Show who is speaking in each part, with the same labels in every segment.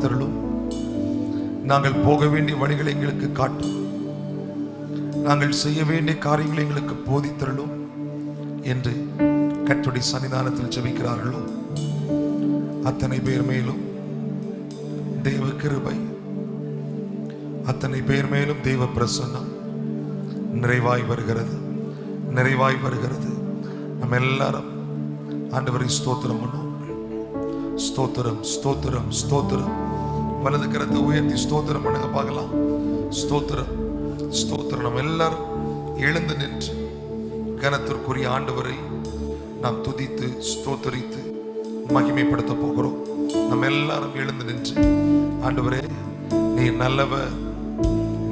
Speaker 1: காத்தருளும். நாங்கள் போக வேண்டிய வழிகளை எங்களுக்கு காட்டும். நாங்கள் செய்ய வேண்டிய காரியங்களை எங்களுக்கு போதித்தருளும் என்று கர்த்தருடைய சன்னிதானத்தில் ஜெபிக்கிறார்களோ அத்தனை பேர் மேலும் தேவ கிருபை, அத்தனை பேர் மேலும் தேவ பிரசன்னம் நிறைவாய் வருகிறது, நிறைவாய் வருகிறது. நம்ம எல்லாரும் ஆண்டவரை ஸ்தோத்திரம் பண்ணுவோம். ஸ்தோத்திரம், ஸ்தோத்திரம், ஸ்தோத்திரம். வலது கரத்தை உயர்த்தி ஸ்தோத்திரம் பண்ணுங்க பார்க்கலாம். ஸ்தோத்திரம், ஸ்தோத்திரம். நம்ம எல்லாரும் எழுந்து நின்று கனத்திற்குரிய ஆண்டவரை நாம் துதித்து ஸ்தோத்தரித்து மகிமைப்படுத்த போகிறோம். நம்ம எல்லாரும் எழுந்து நின்று, ஆண்டவரே நீர் நல்லவர்,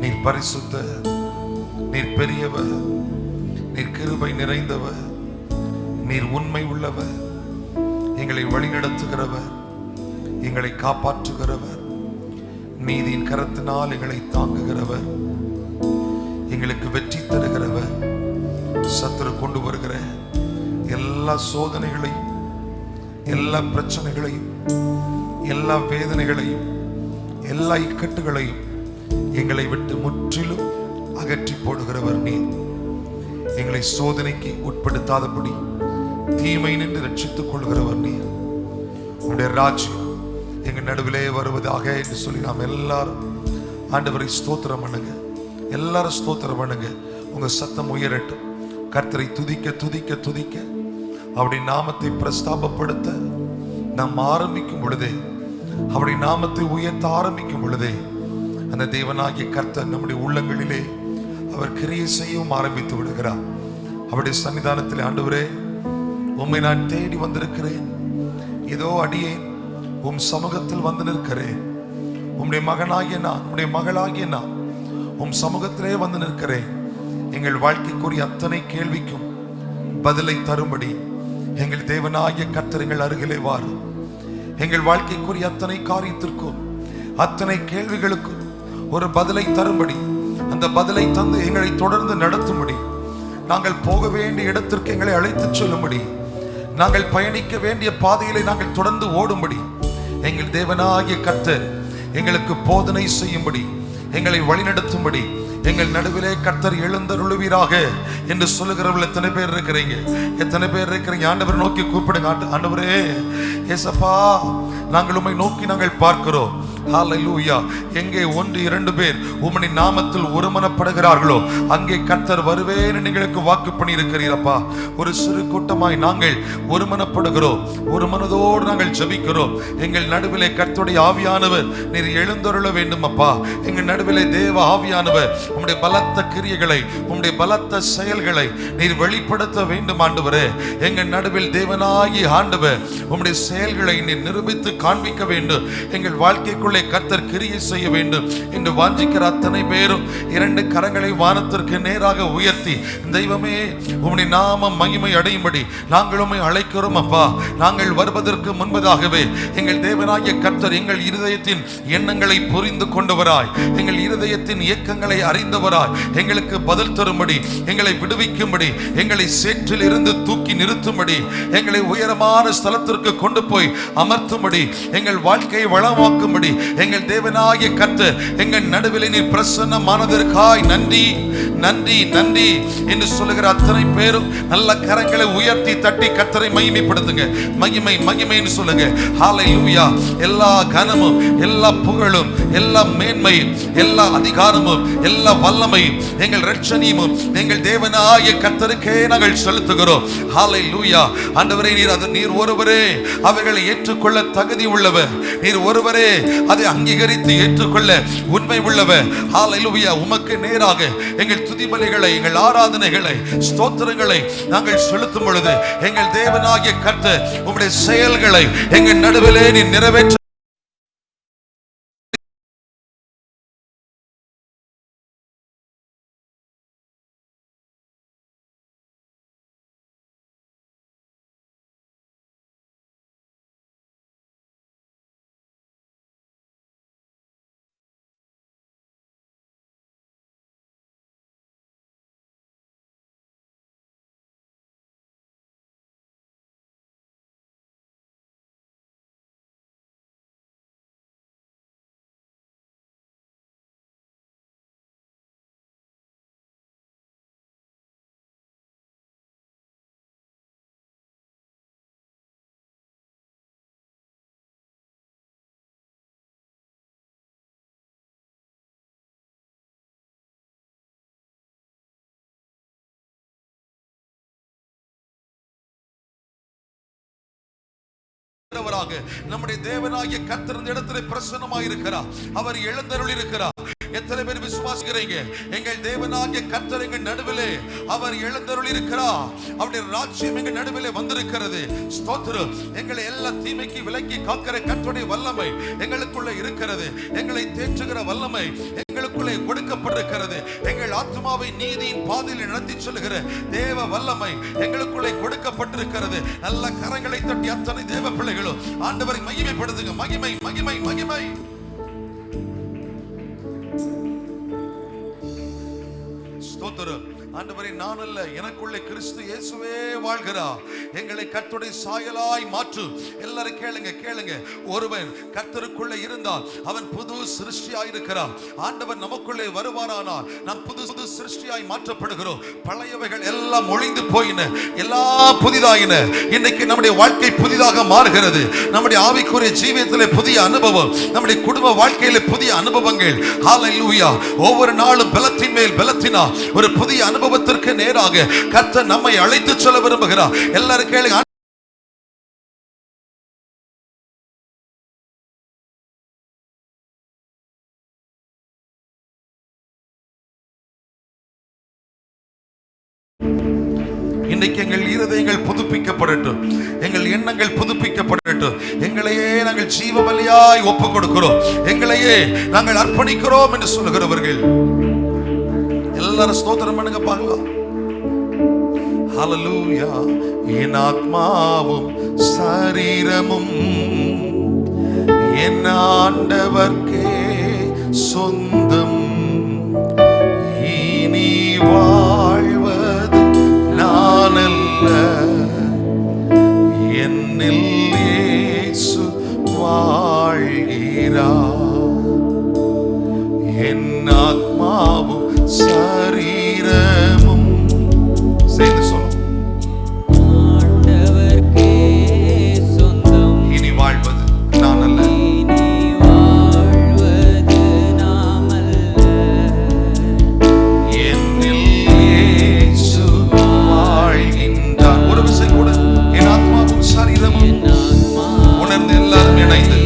Speaker 1: நீர் பரிசுத்த, நீர் பெரியவர், நீர் கிருபை நிறைந்தவர், நீர் உண்மை உள்ளவர், எங்களை வழிநடத்துகிறவர், எங்களை காப்பாற்றுகிறவர், நீதியின் கரத்தினால் எங்களை தாங்குகிறவர், எங்களுக்கு வெற்றி தருகிறவர், சத்துரு கொண்டு வருகிற எல்லா சோதனைகளையும், எல்லா பிரச்சனைகளையும், எல்லா வேதனைகளையும், எல்லா இக்கட்டுகளையும் எங்களை விட்டு முற்றிலும் அகற்றி போடுகிறவர் நீர். எங்களை சோதனைக்கு உட்படுத்தாதபடி தீமை நின்று ரட்சித்துக் கொள்கிறவர் நீர். உங்களுடைய ராஜ்யம் எங்கள் நடுவிலே வருவதாக என்று சொல்லி நாம் எல்லாரும் ஆண்டவரை ஸ்தோத்திரம் பண்ணுங்க. எல்லாரும் ஸ்தோத்திரம் பண்ணுங்க. உங்க சத்தம் உயரட்டும். கர்த்தரை துதிக்க துதிக்க துதிக்க அவருடைய நாமத்தை பிரஸ்தாபப்படுத்த நாம் ஆரம்பிக்கும் பொழுதே, அவருடைய நாமத்தை உயர்த்த ஆரம்பிக்கும் பொழுதே, அந்த தேவனாகிய கர்த்தர் நம்முடைய உள்ளங்களிலே அவர் கிரியை செய்யவும் ஆரம்பித்து விடுகிறார். அவருடைய சன்னிதானத்தில், ஆண்டவரே உம்மை நான் தேடி வந்திருக்கிறேன், ஏதோ அடியேன் உம் சமூகத்தில் வந்து நிற்கிறேன். உம்முடைய மகனாகிய நான், உம்முடைய மகளாகிய நான் உம் சமூகத்திலே வந்து நிற்கிறேன். எங்கள் வாழ்க்கைக்குரிய அத்தனை கேள்விக்கும் பதிலை தரும்படி எங்கள் தேவனாகிய கர்த்தர் எங்கள் அருகிலே வாரும். எங்கள் வாழ்க்கைக்குரிய அத்தனை காரியத்திற்கும், அத்தனை கேள்விகளுக்கும் ஒரு பதிலை தரும்படி, அந்த பதிலை தந்து எங்களை தொடர்ந்து நடத்தும்படி, நாங்கள் போக வேண்டிய இடத்திற்கு எங்களை அழைத்துச் செல்லும்படி, நாங்கள் பயணிக்க வேண்டிய பாதையிலே நாங்கள் தொடர்ந்து ஓடும்படி எங்கள் தேவனாகிய கர்த்தர் எங்களுக்கு போதனை செய்யும்படி, எங்களை வழிநடத்தும்படி எங்கள் நடுவிலே கர்த்தர் எழுந்தருளுவீராக என்று சொல்லுகிறவர்கள் எத்தனை பேர் இருக்கிறீங்க? எத்தனை பேர் இருக்கிறீங்க? ஆண்டவரை நோக்கி கூப்பிடுங்க. ஆண்டவரே ஏசப்பா, நாங்கள் உம்மை நோக்கி நாங்கள் பார்க்கிறோம். ஹல்லேலூயா. எங்கே 1-2 பேர் உம்முடைய நாமத்தில் ஒருமனப்படுகிறார்களோ அங்கே கர்த்தர் வருவேன் எங்களுக்கு வாக்கு பண்ணி இருக்கிறீரப்பா. ஒரு சிறு கூட்டமாய் நாங்கள் ஒருமனப்படுகிறோம், ஒரு மனதோடு நாங்கள் ஜெபிக்கிறோம். எங்கள் நடுவிலே கர்த்தருடைய ஆவியானவர் நீர் எழுந்தருள வேண்டும் அப்பா. எங்கள் நடுவிலே தேவ ஆவியானவர் உம்முடைய பலத்த கிரியைகளை, உம்முடைய பலத்த செயல்களை நீர் வெளிப்படுத்த வேண்டும் ஆண்டவரே. எங்கள் நடுவில் தேவனாகிய ஆண்டவர் உம்முடைய செயல்களை நீர் நிரூபித்து காண்பிக்க வேண்டும். எங்கள் வாழ்க்கைக்குள்ளே கர்த்தர் கிரியை செய்ய வேண்டும் என்று வாஞ்சிக்கிற அத்தனை பேரும் 2 கரங்களை வானத்திற்கு நேராக உயர்த்தி, தெய்வமே உம்முடைய நாமம் மகிமை அடையும்படி நாங்கள் உம்மை அழைக்கிறோம் அப்பா. நாங்கள் வருவதற்கு முன்பதாகவே எங்கள் தேவனாகிய கர்த்தர் எங்கள் இருதயத்தின் எண்ணங்களை புரிந்து கொண்டவராய், எங்கள் இருதயத்தின் இயக்கங்களை அறிந்தவராய், எங்களுக்கு பதில் தரும்படி, எங்களை விடுவிக்கும்படி, எங்களை சேற்றில் இருந்து தூக்கி நிறுத்தும்படி, எங்களை உயரமான ஸ்தலத்திற்கு கொண்டு போய் அமர்த்தும்படி, எங்கள் வாழ்க்கையை வளமாக்கும்படி எங்கள் தேவனாகிய கர்த்தர் எங்கள் நடுவில் நீர் பிரசன்னமானதற்காய் நன்றி, நன்றி, நன்றி என்று சொல்லுகிற அத்தனை பேரும் நல்ல கரங்களை உயர்த்தி தட்டி கர்த்தரை மகிமைப்படுத்துங்க. மகிமை, மகிமைன்னு சொல்லுங்க. ஹல்லேலூயா. எல்லா கனமும், எல்லா புகழும், எல்லா மேன்மையும், எல்லா அதிகாரமும், எல்லா வல்லமையும், எங்கள் இரட்சணியமும் எங்கள் தேவனாகிய கர்த்தருக்கே நாங்கள் செலுத்துகிறோம். ஹல்லேலூயா. ஆண்டவரே நீர் ஒருவரே அவர்களை ஏற்றுக்கொள்ள தகுதி உள்ளவர். நீர் ஒருவரே அதை அங்கீகரித்து ஏற்றுக்கொள்ள உண்மை உள்ளவர். ஹல்லேலூயா. உமக்கு நேராக எங்கள் துதிபலிகளை, எங்கள் ஆராதனைகளை, ஸ்தோத்திரங்களை நாங்கள் செலுத்தும் பொழுது எங்கள் தேவனாகிய கர்த்தர் உம்முடைய செயல்களை எங்கள் நடுவிலே நீ நிறைவேற்ற நம்முடைய தேவனாகிய கர்த்தர் இந்த இடத்திலே பிரசன்னமாய் இருக்கிறார். அவர் எழுந்தருளி இருக்கிறார். எத்தனை பேர் விசுவாசிக்கிறீங்க? எங்கள் தேவனாகிய கர்த்தர் எங்கள் நடுவிலே அவர் எழுந்தருளி இருக்கிறார். அவருடைய ராஜ்யம் எங்கள் நடுவிலே வந்திருக்கிறது. ஸ்தோத்திரம். எங்களை எல்லா தீமைக்கு விலக்கி காக்கிற கர்த்தருடைய வல்லமை எங்களுக்குள்ள இருக்கிறது. எங்களை தேற்றுகிற வல்லமை எங்களுக்குள்ளே கொடுக்கப்பட்டிருக்கிறது. எங்கள் ஆத்மாவை நீதியின் பாதையில் நடத்தி செல்லுகிற தேவ வல்லமை எங்களுக்குள்ளே கொடுக்கப்பட்டிருக்கிறது. நல்ல கரங்களை தட்டி அத்தனை தேவ பிள்ளைகளும் ஆண்டவரை மகிமைப்படுத்துங்க. மகிமை மகிமை மகிமை. ஸ்தோத்திரம். ஆண்டவரே, நான் அல்ல, எனக்குள்ளே கிறிஸ்து இயேசுவே வாழ்கிறார். எங்களை கர்த்தருடைய சாயலாய் மாற்று. எல்லாரும் கேளுங்க கேளுங்க. ஒருவன் கர்த்தருக்குள்ளே இருந்தால் அவன் புது சிருஷ்டியாய் இருக்கிறான். ஆண்டவர் நமக்குள்ளே வருவாரானால் நாம் புது புது சிருஷ்டியாய் மாற்றப்படுகிறோம். பழையவைகள் எல்லாம் ஒழிந்து போயின, எல்லாம் புதிதாயின. இன்னைக்கு நம்முடைய வாழ்க்கை புதிதாக மாறுகிறது. நம்முடைய ஆவிக்குரிய ஜீவியத்திலே புதிய அனுபவம், நம்முடைய குடும்ப வாழ்க்கையிலே புதிய அனுபவங்கள். ஹல்லேலூயா. ஒவ்வொரு நாளும் பலத்தின் மேல் பலத்தினா ஒரு புதிய அனுபவத்திற்கு நேராக கர்த்தர் நம்மை அழைத்து செல்ல விரும்புகிறார். எல்லாரும் கேளுங்க. இன்னைக்கு எங்கள் இருதயங்கள் புதுப்பிக்கப்படட்டும், எங்கள் எண்ணங்கள் புதுப்பிக்கப்படட்டும். எங்களையே நாங்கள் ஜீவ பலியாய் ஒப்புக் கொடுக்கிறோம், எங்களையே நாங்கள் அர்ப்பணிக்கிறோம் என்று சொல்லுகிறவர்கள் எல்லாரும் ஸ்தோத்திரம் பண்ணுங்க பார்க்கலாம். ஹல்லேலூயா. என் ஆத்மாவும் சரீரமும் என் ஆண்டவர்க்கே சொந்தம். இனி வாழ்வது நான் அல்ல, என்னில் இயேசு வாழ்கிறார். என் ஆத்மாவும் சரீரமும் சேர்ந்து சொல்லும்
Speaker 2: ஆண்டவர்க்கே சொந்தம்.
Speaker 1: இனி வாழ்வது நான் அல்ல,
Speaker 2: இனி வாழ்வது நாம் அல்ல,
Speaker 1: என்னில் இயேசு வாழ்கின்றார். ஒரு விசை கூட என் ஆத்மாவும் சரீரமும் உணர்ந்து எல்லாரும் இணைந்து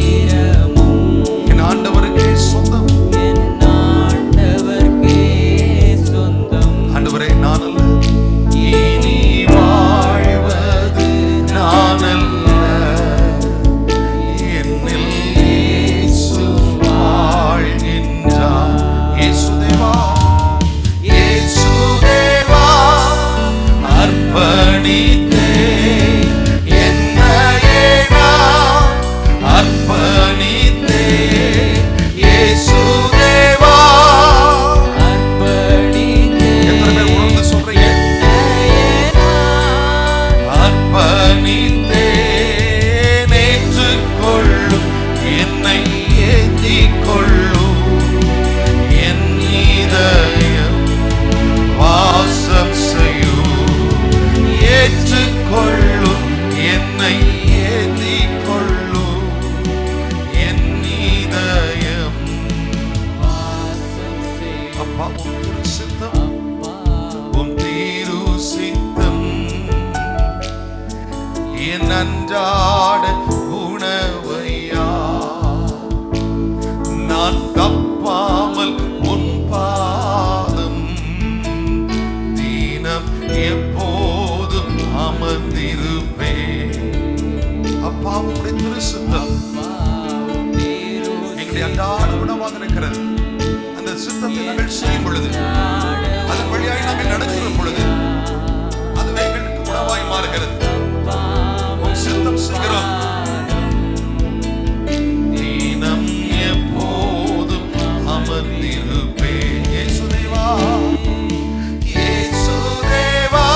Speaker 1: என் ஆண்டவருக்கே சொந்தம். ஆண்டவரே, நான் அல்ல, இனி வாழ்வது நான் அல்ல, என்னில் இயேசு வாழ்கின்றார். இயேசுதேவா, இயேசுதேவா, அர்ப்பணித்தே என்னையே நான் அர்ப்பணித்தே. இயேசுதேவா, நன்றாட உணவையா நான் தப்பாமல் உன் பாதம் தீனம் எப்போதும் அமர்ந்திருப்பேன். அப்பா, உம்முடைய திருச்சித்தம் எங்களுடைய அன்றாட உணவாக இருக்கிறது. அந்த சித்தத்தை நாங்கள் செய்யும் பொழுது, அதன் வழியாய் நாங்கள் நடக்கிற பொழுது அதுவே எங்களுக்கு உணவாய் மாறுகிறது. சித்தம் செய்கிறோம். தீனம் எப்போதும் அமர்ந்திருப்பேன். இயேசுதேவா, இயேசுதேவா,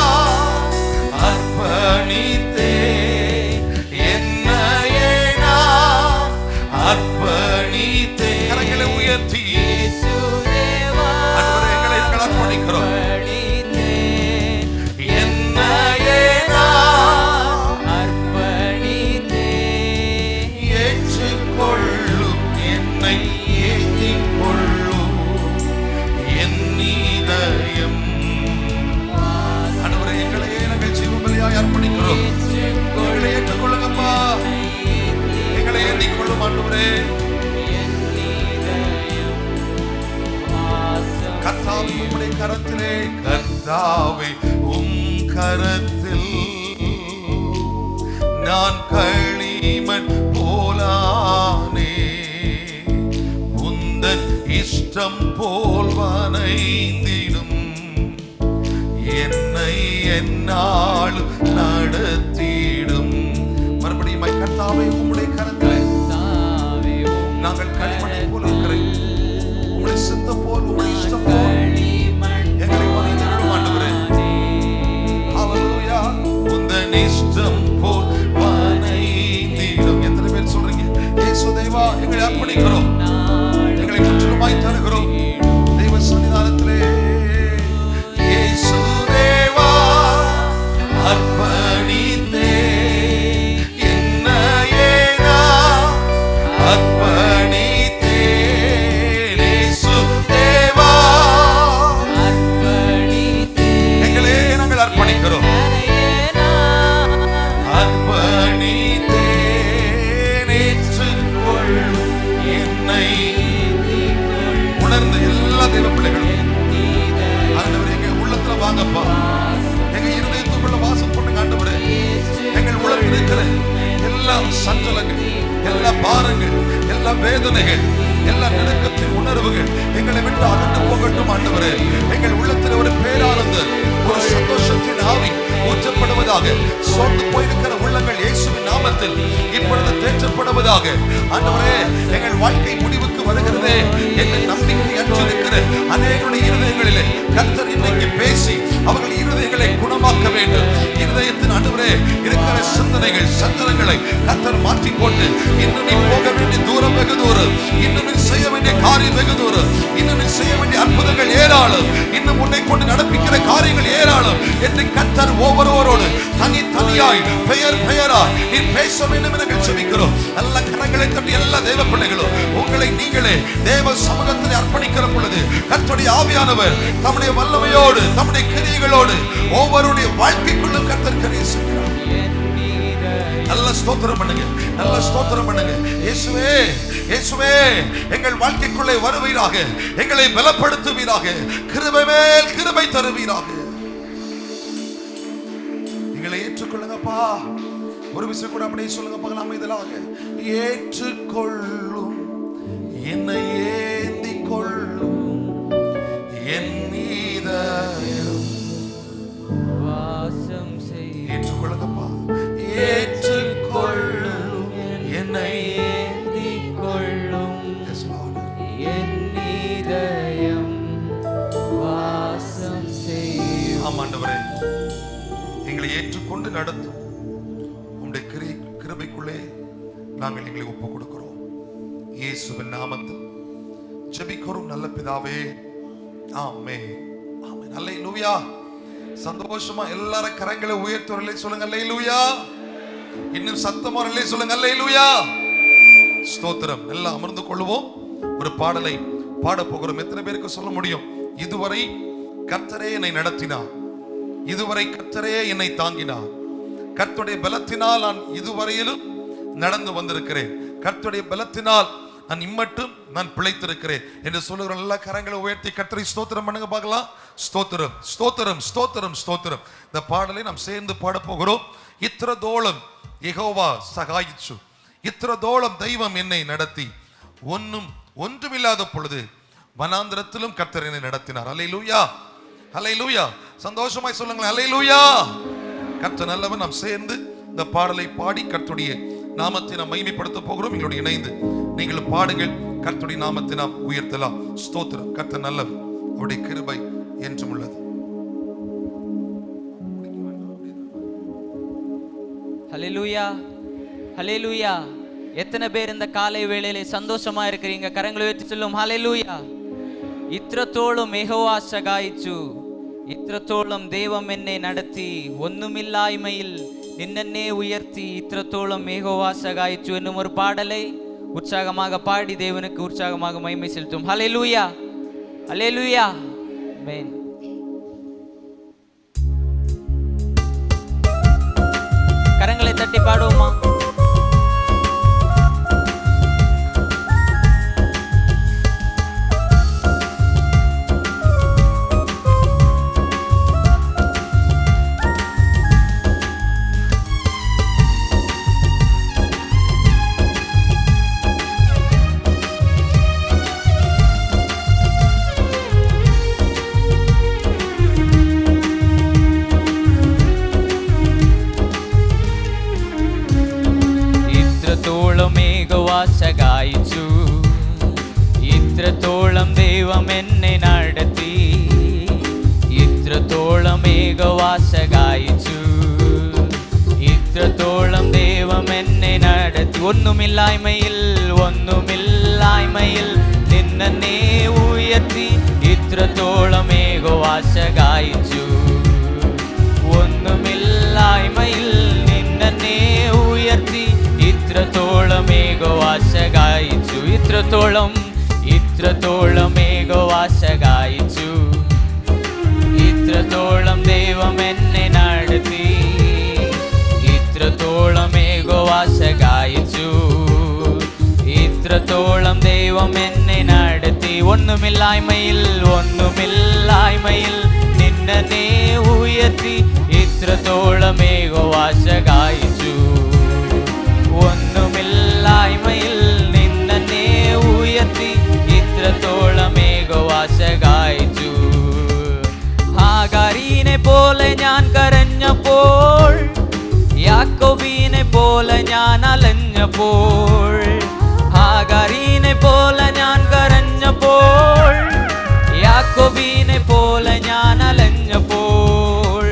Speaker 1: அர்ப்பணித்தே என்னையே நான் அர்ப்பணித்தே. கரங்களை உயர்த்தி ஆண்டவரே, எங்களை நாங்கள் அர்ப்பணிக்கிறோம். அர்ப்பணிக்கிறோம். எங்களை ஏற்றுக்கொள்ளுங்கப்பா. கர்த்தாவே உம் கரத்தில் நான் களிமண் போலானே, உந்தன் இஷ்டம் போல் வனைந்திடும் என்னை என்னாலும் நடத்திடும். மறுபடியும் கர்த்தாவே உம்முடைய கரத்தில் நாங்கள் களிமண்ணை போல் இருக்கிறேன், உம்முடைய சித்தம் போல் உம்முடைய இஷ்டம் போல் எங்களை வனைந்திடும் ஆண்டவரே. ஹல்லேலூயா. உந்தன் இஷ்டம் போல் வனைந்திடும். எத்தனை பேர் சொல்றீங்க இயேசு தேவா எங்களை அர்ப்பணிக்கிறோம், எங்களை முற்றிலுமாய் தருகிறோம் தெய்வ சன்னிதானத்திலே. இயேசு தேவா அர்ப்பணித்தே என்னையே நான் அர்ப்பணித்தேன். இயேசு தேவா எங்களே நாங்கள் அர்ப்பணிக்கிறோம், அர்ப்பணித்தேன் ஏற்றுக்கொள்ளும் என்னை. உணர்ந்த எல்லா தெய்வ பிள்ளைகளும் ஆண்டவரே எங்க உள்ளத்துல வாங்கப்பா, எங்க இருதயத்துக்குள்ள வாசம் பண்ணுங்க ஆண்டவரே. எங்கள் உள்ளத்தில் இருக்கிற எல்லா சஞ்சலங்கள், எல்லா பாரங்கள், எல்லா வேதனைகள், எல்லா நடுக்கத்தின் உணர்வுகள் எங்களை விட்டு அகன்று போகட்டும் ஆண்டவரே. எங்கள் உள்ளத்தில் ஒரு பேரானந்த, ஒரு சந்தோஷத்தின் ஆவி ஊற்றப்படுவதாக. சோர்ந்து போயிருக்கிற உள்ளங்கள் இயேசுவின் நாமத்தில் இப்பொழுது தேற்றப்படுவதாக. ஆண்டவரே எங்கள் வாழ்க்கை முடிவுக்கு வருகிறதே என்று நம்பிக்கை அற்றிருக்கிற அநேகருடைய இருதயங்களிலே கர்த்தர் இன்றைக்கு பேசி அவர்கள் இருதயங்களை குணமாக்க வேண்டும். இருதயத்தின் ஆண்டவரே இருக்கிற சிந்தனைகள் சஞ்சலங்களை கர்த்தர் மாற்றி போட்டு இன்னும் நீ போக வேண்டிய தூரம் வெகு தூரம், இன்னும் நீ செய்ய வேண்டிய காரியம் வெகு தூரம், இன்னும் நீ செய்ய வேண்டிய அற்புதங்கள் ஏராளம், இன்னும் உன்னை கொண்டு நடப்பிக்கிற காரியங்கள் ஏராளம் என்று கர்த்தர் ஒவ்வொருவரோடு தனியாய் பெயர் பெயராய் நீ பேச வேண்டும் என்று செபிக்கிறோம். நல்ல கரங்களை தட்டி எல்லா தேவ பிள்ளைகளும் உங்களை நீங்களே தேவ சமூகத்தில் அர்ப்பணிக்கிற பொழுது கர்த்தருடைய ஆவியானவர் தம்முடைய வல்லமையோடு தம்முடைய கிரியைகளோடு ஒவ்வொருடைய வாழ்க்கைக்குள்ளும் கர்த்தர் கிரியை செய்கிறார். நல்ல ஸ்தோத்திரம் பண்ணுங்க, நல்ல ஸ்தோத்திரம் பண்ணுங்க. இயேசுவே இயேசுவே எங்கள் வாழ்க்கைக்குள்ளே வருவீராக, எங்களை பலப்படுத்துவீராக, கிருபை மேல் கிருபை தருவீராக. எங்களை ஏற்றுக்கொள்ளுங்கப்பா. ஒரு விஷயம் கூட அப்படியே சொல்லுங்க பார்க்கலாம். இதழாக ஏற்றுக்கொள்ளும் என்னை ஏந்தி கொள்ளும் என் இதயம்
Speaker 2: வாசம் செய்.
Speaker 1: ஏற்றுக்கொள்ளுங்கப்பா. ஏற்றுக்கொள்ளும் என்னை
Speaker 2: ஏந்தி கொள்ளும் என் இதயம் வாசம் செய்யும்.
Speaker 1: ஆமாண்டவரே எங்களை ஏற்றுக்கொண்டு நடத்தும் உம்முடைய கிருபைக்குள்ளே நாங்கள் எங்களை ஒப்பு கொடுக்கிறோம். இயேசுவின் நாமத்தில் ஜெபிக்கிறோம் நல்ல பிதாவே, ஆமென் ஆமென். அல்லேலூயா. சந்தோஷமா எல்லாரும் கரங்களை உயர்த்துவர்களே சொல்லுங்க அல்லேலூயா. இன்னும் சத்தமாரலே சொல்லுங்க அல்லேலூயா. ஸ்தோத்திரம். எல்லாம் அமர்ந்து கொள்வோம். ஒரு பாடலை பாட போகிறோம். எத்தனை பேருக்கு சொல்ல முடியும்? இதுவரை கர்த்தரே என்னை நடத்தினார், இதுவரை கர்த்தரே என்னை தாங்கினார், கர்த்தருடைய பலத்தினால் நான் இதுவரையிலும் நடந்து வந்திருக்கிறேன், கர்த்தருடைய பலத்தினால் நான் இம்மட்டும் நான் பிழைத்திருக்கிறேன் என்று சொல்லுகிற எல்லா கரங்களை உயர்த்தி கர்த்தரை ஸ்தோத்திரம் பண்ணுங்க பார்க்கலாம். ஸ்தோத்திரம் ஸ்தோத்திரம் ஸ்தோத்திரம் ஸ்தோத்திரம். இந்த பாடலை நாம் சேர்ந்து பாட போகிறோம். இத்திரதோளம் யெகோவா சகாயிச்சு, இத்திரதோளம் தெய்வம் என்னை நடத்தி, ஒன்றுமில்லாத பொழுது வனாந்திரத்திலும் கர்த்தர் என்னை நடத்தினார். அல்லேலூயா அல்லேலூயா. சந்தோஷமாய் சொல்லுங்களேன் அல்லேலூயா. கர்த்தர் நல்லவன். நாம் சேர்ந்து இந்த பாடலை பாடி கர்த்தருடைய நாமத்தை நாம் மகிமைப்படுத்த போகிறோம். எங்களோடு இணைந்து நீங்களும் பாடுங்கள். கர்த்தருடைய நாமத்தை நாம் உயர்த்தலாம். ஸ்தோத்திரம். கர்த்தர் நல்லவர், அவருடைய கிருபை என்றும் உள்ளது.
Speaker 2: ஹல்லேலூயா ஹல்லேலூயா. எத்தனை பேர் இந்த காலை வேளையிலே சந்தோஷமா இருக்கிறீங்க? கரங்களை உயர்த்தி சொல்லும் ஹல்லேலூயா. இத்திரத்தோளும் யெகோவா சகாயிச்சு, இத்திரத்தோளும் தெய்வம் என்னை நடத்தி, ஒன்றுமில்லாய்மையில் நின்னே உயர்த்தி, இத்திரத்தோளும் யெகோவா சகாயிச்சு என்னும் ஒரு பாடலை உற்சாகமாக பாடி தேவனுக்கு உற்சாகமாக மகிமை செலுத்தும். ஹல்லேலூயா ஹல்லேலூயா. ஆமென். கரங்களை தட்டி பாடுவோமா? ഇത്രത്തോളം ദൈവം എന്നെ നടത്തി, ഇത്രത്തോളം ഏകവാസകായിച്ചു, ഇത്രത്തോളം ദൈവം എന്നെ നടത്തി. ഒന്നുമില്ലായ്മയിൽ നിന്നെ ഉയർത്തി, ഇത്രത്തോളം ഏകവാസകായിച്ചു. ഒന്നുമില്ലായ്മയിൽ നിന്നെ ഉയർത്തി, ഇത്രത്തോളം ഏകവാസകായിച്ചു. ഇത്രത്തോളം ഏകവാസകായിച്ചു. ഇത്രത്തോളം ദൈവം എന്നെ നടത്തി, ഇത്രത്തോളം ഏകവാസകായിച്ചു, ഇത്രത്തോളം ദൈവം എന്നെ നടത്തി. ഒന്നുമില്ലായ്മയിൽ നിന്നെ ഉയർത്തി, ഇത്രത്തോളം ഏകവാസകായിച്ചു. ഒന്നുമില്ലായ്മയിൽ നിന്നെ ഉയർത്തി, ഇത്രത്തോളം ഏകവാസകായിച്ചു. ഹാഗാരിനെ പോലെ ഞാൻ കരഞ്ഞപ്പോൾ, യാക്കോബിനെ പോലെ ഞാൻ അലഞ്ഞപ്പോൾ, ഹാഗാരിനെ പോലെ ഞാൻ കരഞ്ഞപ്പോൾ, യാക്കോബിനെ പോലെ ഞാൻ അലഞ്ഞപ്പോൾ,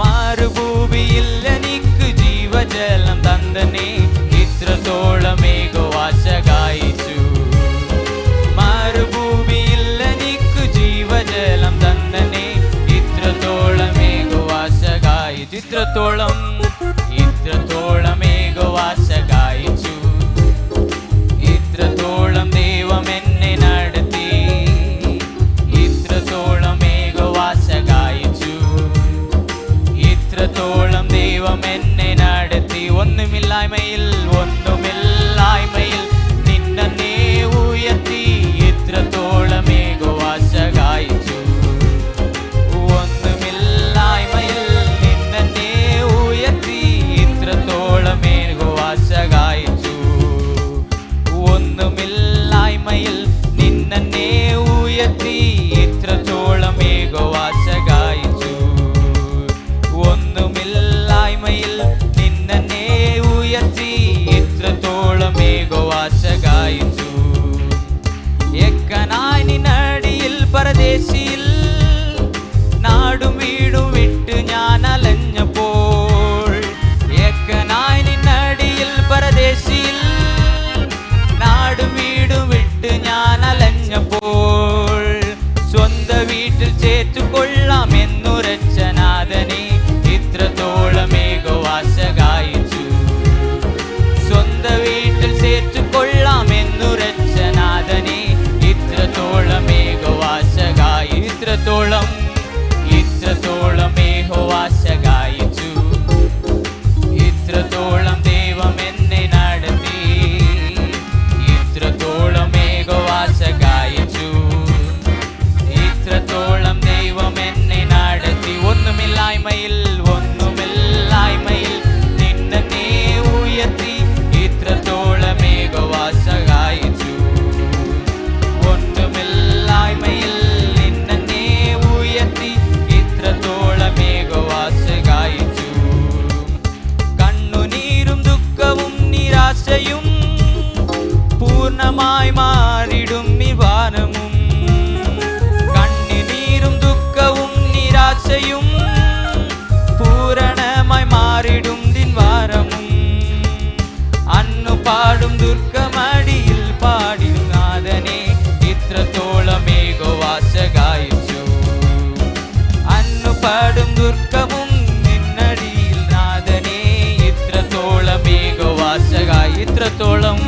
Speaker 2: മരുഭൂമിയിൽ എനിക്ക് ജീവജലം തന്നനെ, ഇത്രത്തോളം ഏകവാസകായിച്ചു. മരുഭൂമിയിൽ എനിക്ക് ജീവജലം തന്നനെ, ഇത്രത്തോളം ഏകവാസകായിച്ചു. ഇത്രത്തോളം ഏകവാസകായിച്ചു. ഇത്രത്തോളം ദൈവം എന്നെ നടത്തി, ഇത്രത്തോളം ഏകവാസകായിച്ചു. ഇത്രത്തോളം ദൈവം എന്നെ നടത്തി. ഒന്നുമില്ലായ്മയിൽ നിന്നെ ഉയർത്തി, ഇത്രത്തോളം ഏകവാസകായിച്ചു. ഒന്നുമില്ലായ്മയിൽ നിന്നെ ഉയർത്തി, ഇത്രത്തോളം ഏകവാസകായിച്ചു. ഒന്നുമില്ലായ്മയിൽ നിന്നെ ഉയർത്തി, ഇത്രത്തോളം ഏകവാസകായിച്ചു. ഒന്നുമില്ലായ്മയിൽ നിന്നെ ഉയർത്തി, ഇത്രത്തോളം ഏകവാസകായിച്ചു. എക്കനായി നിന്നടിയിൽ പരദേശിയിൽ, നാടും വീടും വിട്ട് ഞാൻ അലഞ്ഞപ്പോൾ, എക്കനായി നിന്നടിയിൽ പരദേശിയിൽ, നാടും വീടും വിട്ട് ഞാൻ അലഞ്ഞപ്പോൾ, സ്വന്ത വീട്ടിൽ ചേർത്തുകൊള്ളാം എന്നുരച്ച നാഥനെ, ഇത്രത്തോളം ഏകവാസകായിച്ചു. സ്വന്ത വീട്ടിൽ ചേർത്തുകൊള്ളാം എന്നുരച്ച നാഥനെ, ഇത്രത്തോളം ഏകവാസകായി. ഇത്രത്തോളം ഏകവാസകായിച്ചു. ഇത്രത്തോളം ദൈവം എന്നെ നടത്തി, ഇത്രത്തോളം ഏകവാസകായിച്ചു. ഇത്രത്തോളം ദൈവം എന്നെ നടത്തി. ഒന്നുമില്ലായ്മയിൽ നിന്നെ ഉയർത്തി, ഇത്രത്തോളം ഏകവാസകായിച്ചു. ഒന്നുമില്ലായ്മയിൽ നിന്നെ ഉയർത്തി, ഇത്രത്തോളം ഏകവാസകായിച്ചു. കണ്ണുനീരും ദുഃഖവും നിരാശയും പൂർണ്ണമായി മാറിടും നിവാനമും, കണ്ണുനീരും ദുഃഖവും നിരാശയും പൂരണമായി മാറിടും ദിൻവാരമും, അന്നു പാടും ദുർഗമടിയിൽ പാടിടും നാഥനെ, ഇത്രത്തോളം ഏകവാസകായിച്ചു. അന്നു പാടും ദുർഗവും നിന്നടിയിൽ നാഥനെ, ഇത്രത്തോളം ഏകവാസകായി. ഇത്രത്തോളം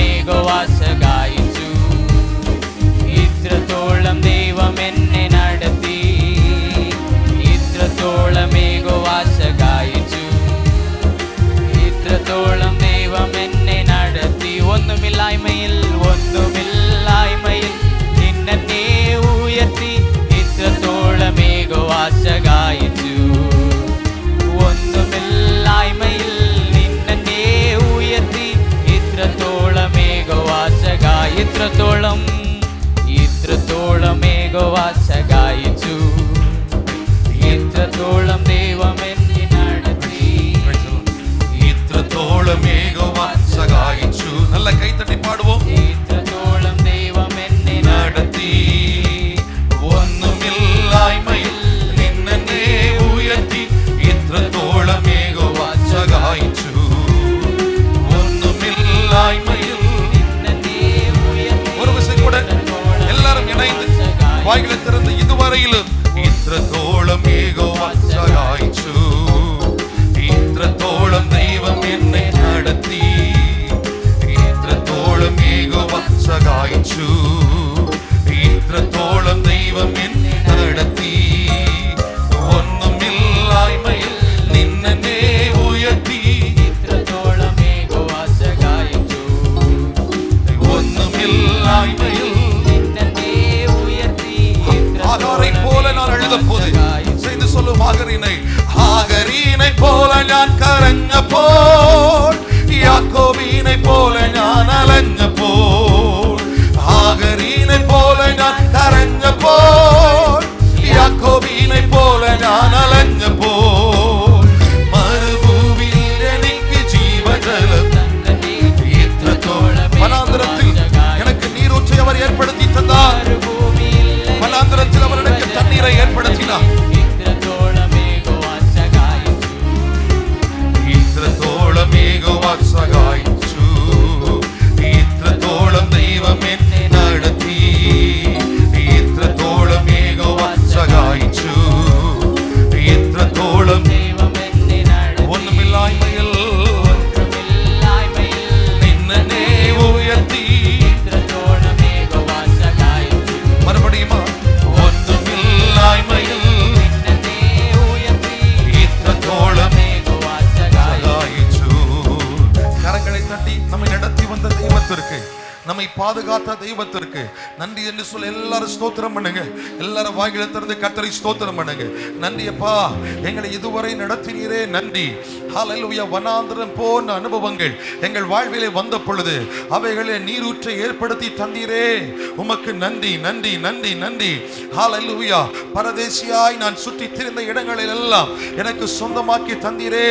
Speaker 2: ഏകവാസകായിച്ചു. ഇത്രത്തോളം ദൈവം എന്നെ നടത്തി, ഇത്രത്തോളം ഏകവാസകായിച്ചു. ഇത്രത്തോളം ദൈവം എന്നെ നടത്തി. ഒന്നുമില്ലായ്മയിൽ നിന്നെ ഉയർത്തി, ഇത്രത്തോളം ഏകവാസകായിച്ചു. ഒന്നുമില്ലായ്മയിൽ നിന്നെ ഉയർത്തി, ഇത്രത്തോളം ഏകവാസകായി. ഇത്രത്തോളം ഏകവാസകായിച്ചു. ഇത്രത്തോളം ദൈവം എന്നെ നടത്തി,
Speaker 1: ഇത്രത്തോളം ഏകവാസകായിച്ചു. നല്ല കൈത്തട്ടി പാടുவோம். ഹാഗരീനെ പോലെ ഞാൻ കരഞ്ഞപ്പോൾ, യാക്കോബിനെ പോലെ ഞാൻ അലഞ്ഞപ്പോൾ, ഹാഗരീനെ പോലെ ഞാൻ കരഞ്ഞപ്പോൾ, യാക്കോബിനെ പോലെ ഞാൻ അലഞ്ഞപ്പോൾ, മരുഭൂമിയിൽ എനിക്ക് ജീവജലം വനാന്തരത്തിൽ எனக்கு நீரூற்றை அவர் ஏற்படுத்தி தந்தார். வனாந்தரத்தில் அவர் எனக்கு தண்ணீரை ஏற்படுத்தினார். ഇത്രത്തോളം യഹോവ സഹായിച്ചു, ഇത്രത്തോളം ദൈവം എന്നെ നടത്തി, ഇത്രത്തോളം യഹോവ സഹായിച്ചു, ഇത്രത്തോളം ഒന്നുമില്ലായ്മയിൽ നിന്നെ ഉയർത്തി. മറുപടിയും ഒന്നുമില്ലായ്മയിൽ ഇത്രത്തോളം கரங்களை தட்டி நம்மை நடத்தி வந்த தெய்வத்திற்கு, நம்மை பாதுகாத்த தெய்வத்திற்கு நன்றி என்று சொல்ல எல்லாரும் ஸ்தோத்திரம் பண்ணுங்க. எல்லாரும் வாய்களை திறந்து கர்த்தரை ஸ்தோத்திரம் பண்ணுங்க. நன்றி அப்பா, எங்களை இதுவரை நடத்தினீரே நன்றி. ஹல்லேலூயா. வனாந்தரம் போன்ற அனுபவங்கள் எங்கள் வாழ்விலே வந்த பொழுது அவைகளை நீரூற்றை ஏற்படுத்தி தந்தீரே, உமக்கு நன்றி நன்றி நன்றி நன்றி. ஹல்லேலூயா. பரதேசியாய் நான் சுற்றி திரிந்த இடங்களில் எல்லாம் எனக்கு சொந்தமாக்கி தந்தீரே,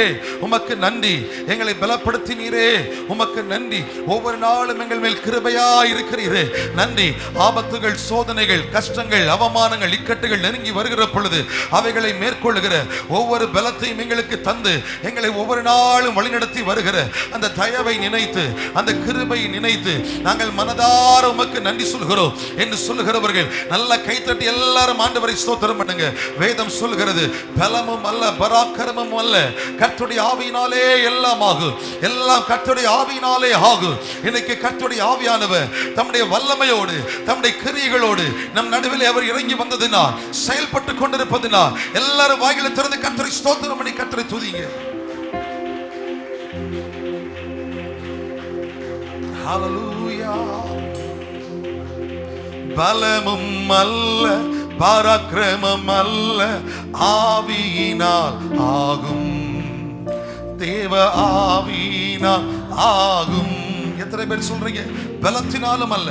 Speaker 1: உமக்கு நன்றி. எங்களை பலப்படுத்தினீரே, உமக்கு நன்றி. ஒவ்வொரு நாளும் எங்கள் மேல் கிருபையா இருக்கிறீரே, நன்றி. ஆபத்துகள், சோதனைகள், கஷ்டங்கள், அவமானங்கள், இக்கட்டுகள் நெருங்கி வருகிற பொழுது அவைகளை மேற்கொள்ளுகிற ஒவ்வொரு பலத்தையும் எங்களுக்கு தந்து எங்களை ஒவ்வொரு நாளும் வழிநடத்தி வருகிற அந்த தயவை நினைத்து, அந்த கிருபையை நினைத்து நாங்கள் மனதார உமக்கு நன்றி சொல்கிறோம் என்று சொல்லுகிறவர்கள் நல்ல கைத்தட்டி எல்லாரும் ஆண்டவரை ஸ்தோத்திரம் பண்ணுங்க. வேதம் சொல்கிறது, பலமும் அல்ல பராக்கிரமும் அல்ல, கர்த்தருடைய ஆவியினாலே எல்லாம் ஆகும், எல்லாம் கர்த்தருடைய ஆவியினாலே ஆகும். இன்னைக்கு கர்த்தருடைய ஆவியானவர் தம்முடைய வல்லமையோடு, தம்முடைய கிரியைகளோடு நம் நடுவில் அவர் இறங்கி வந்ததினால், செயல்பட்டு கொண்டிருப்பதினால் எல்லாரும் வாய்களை திறந்து கர்த்தரை ஸ்தோத்திரம் பண்ணி கர்த்தரை துதிங்க. ஹல்லேலூயா. பலமும் அல்ல பராக்கிரமம் அல்ல, ஆவியினால் ஆகும், தேவ ஆவியினால் ஆகும். எத்தனை பேர் சொல்றீங்க? பலத்தினாலும் அல்ல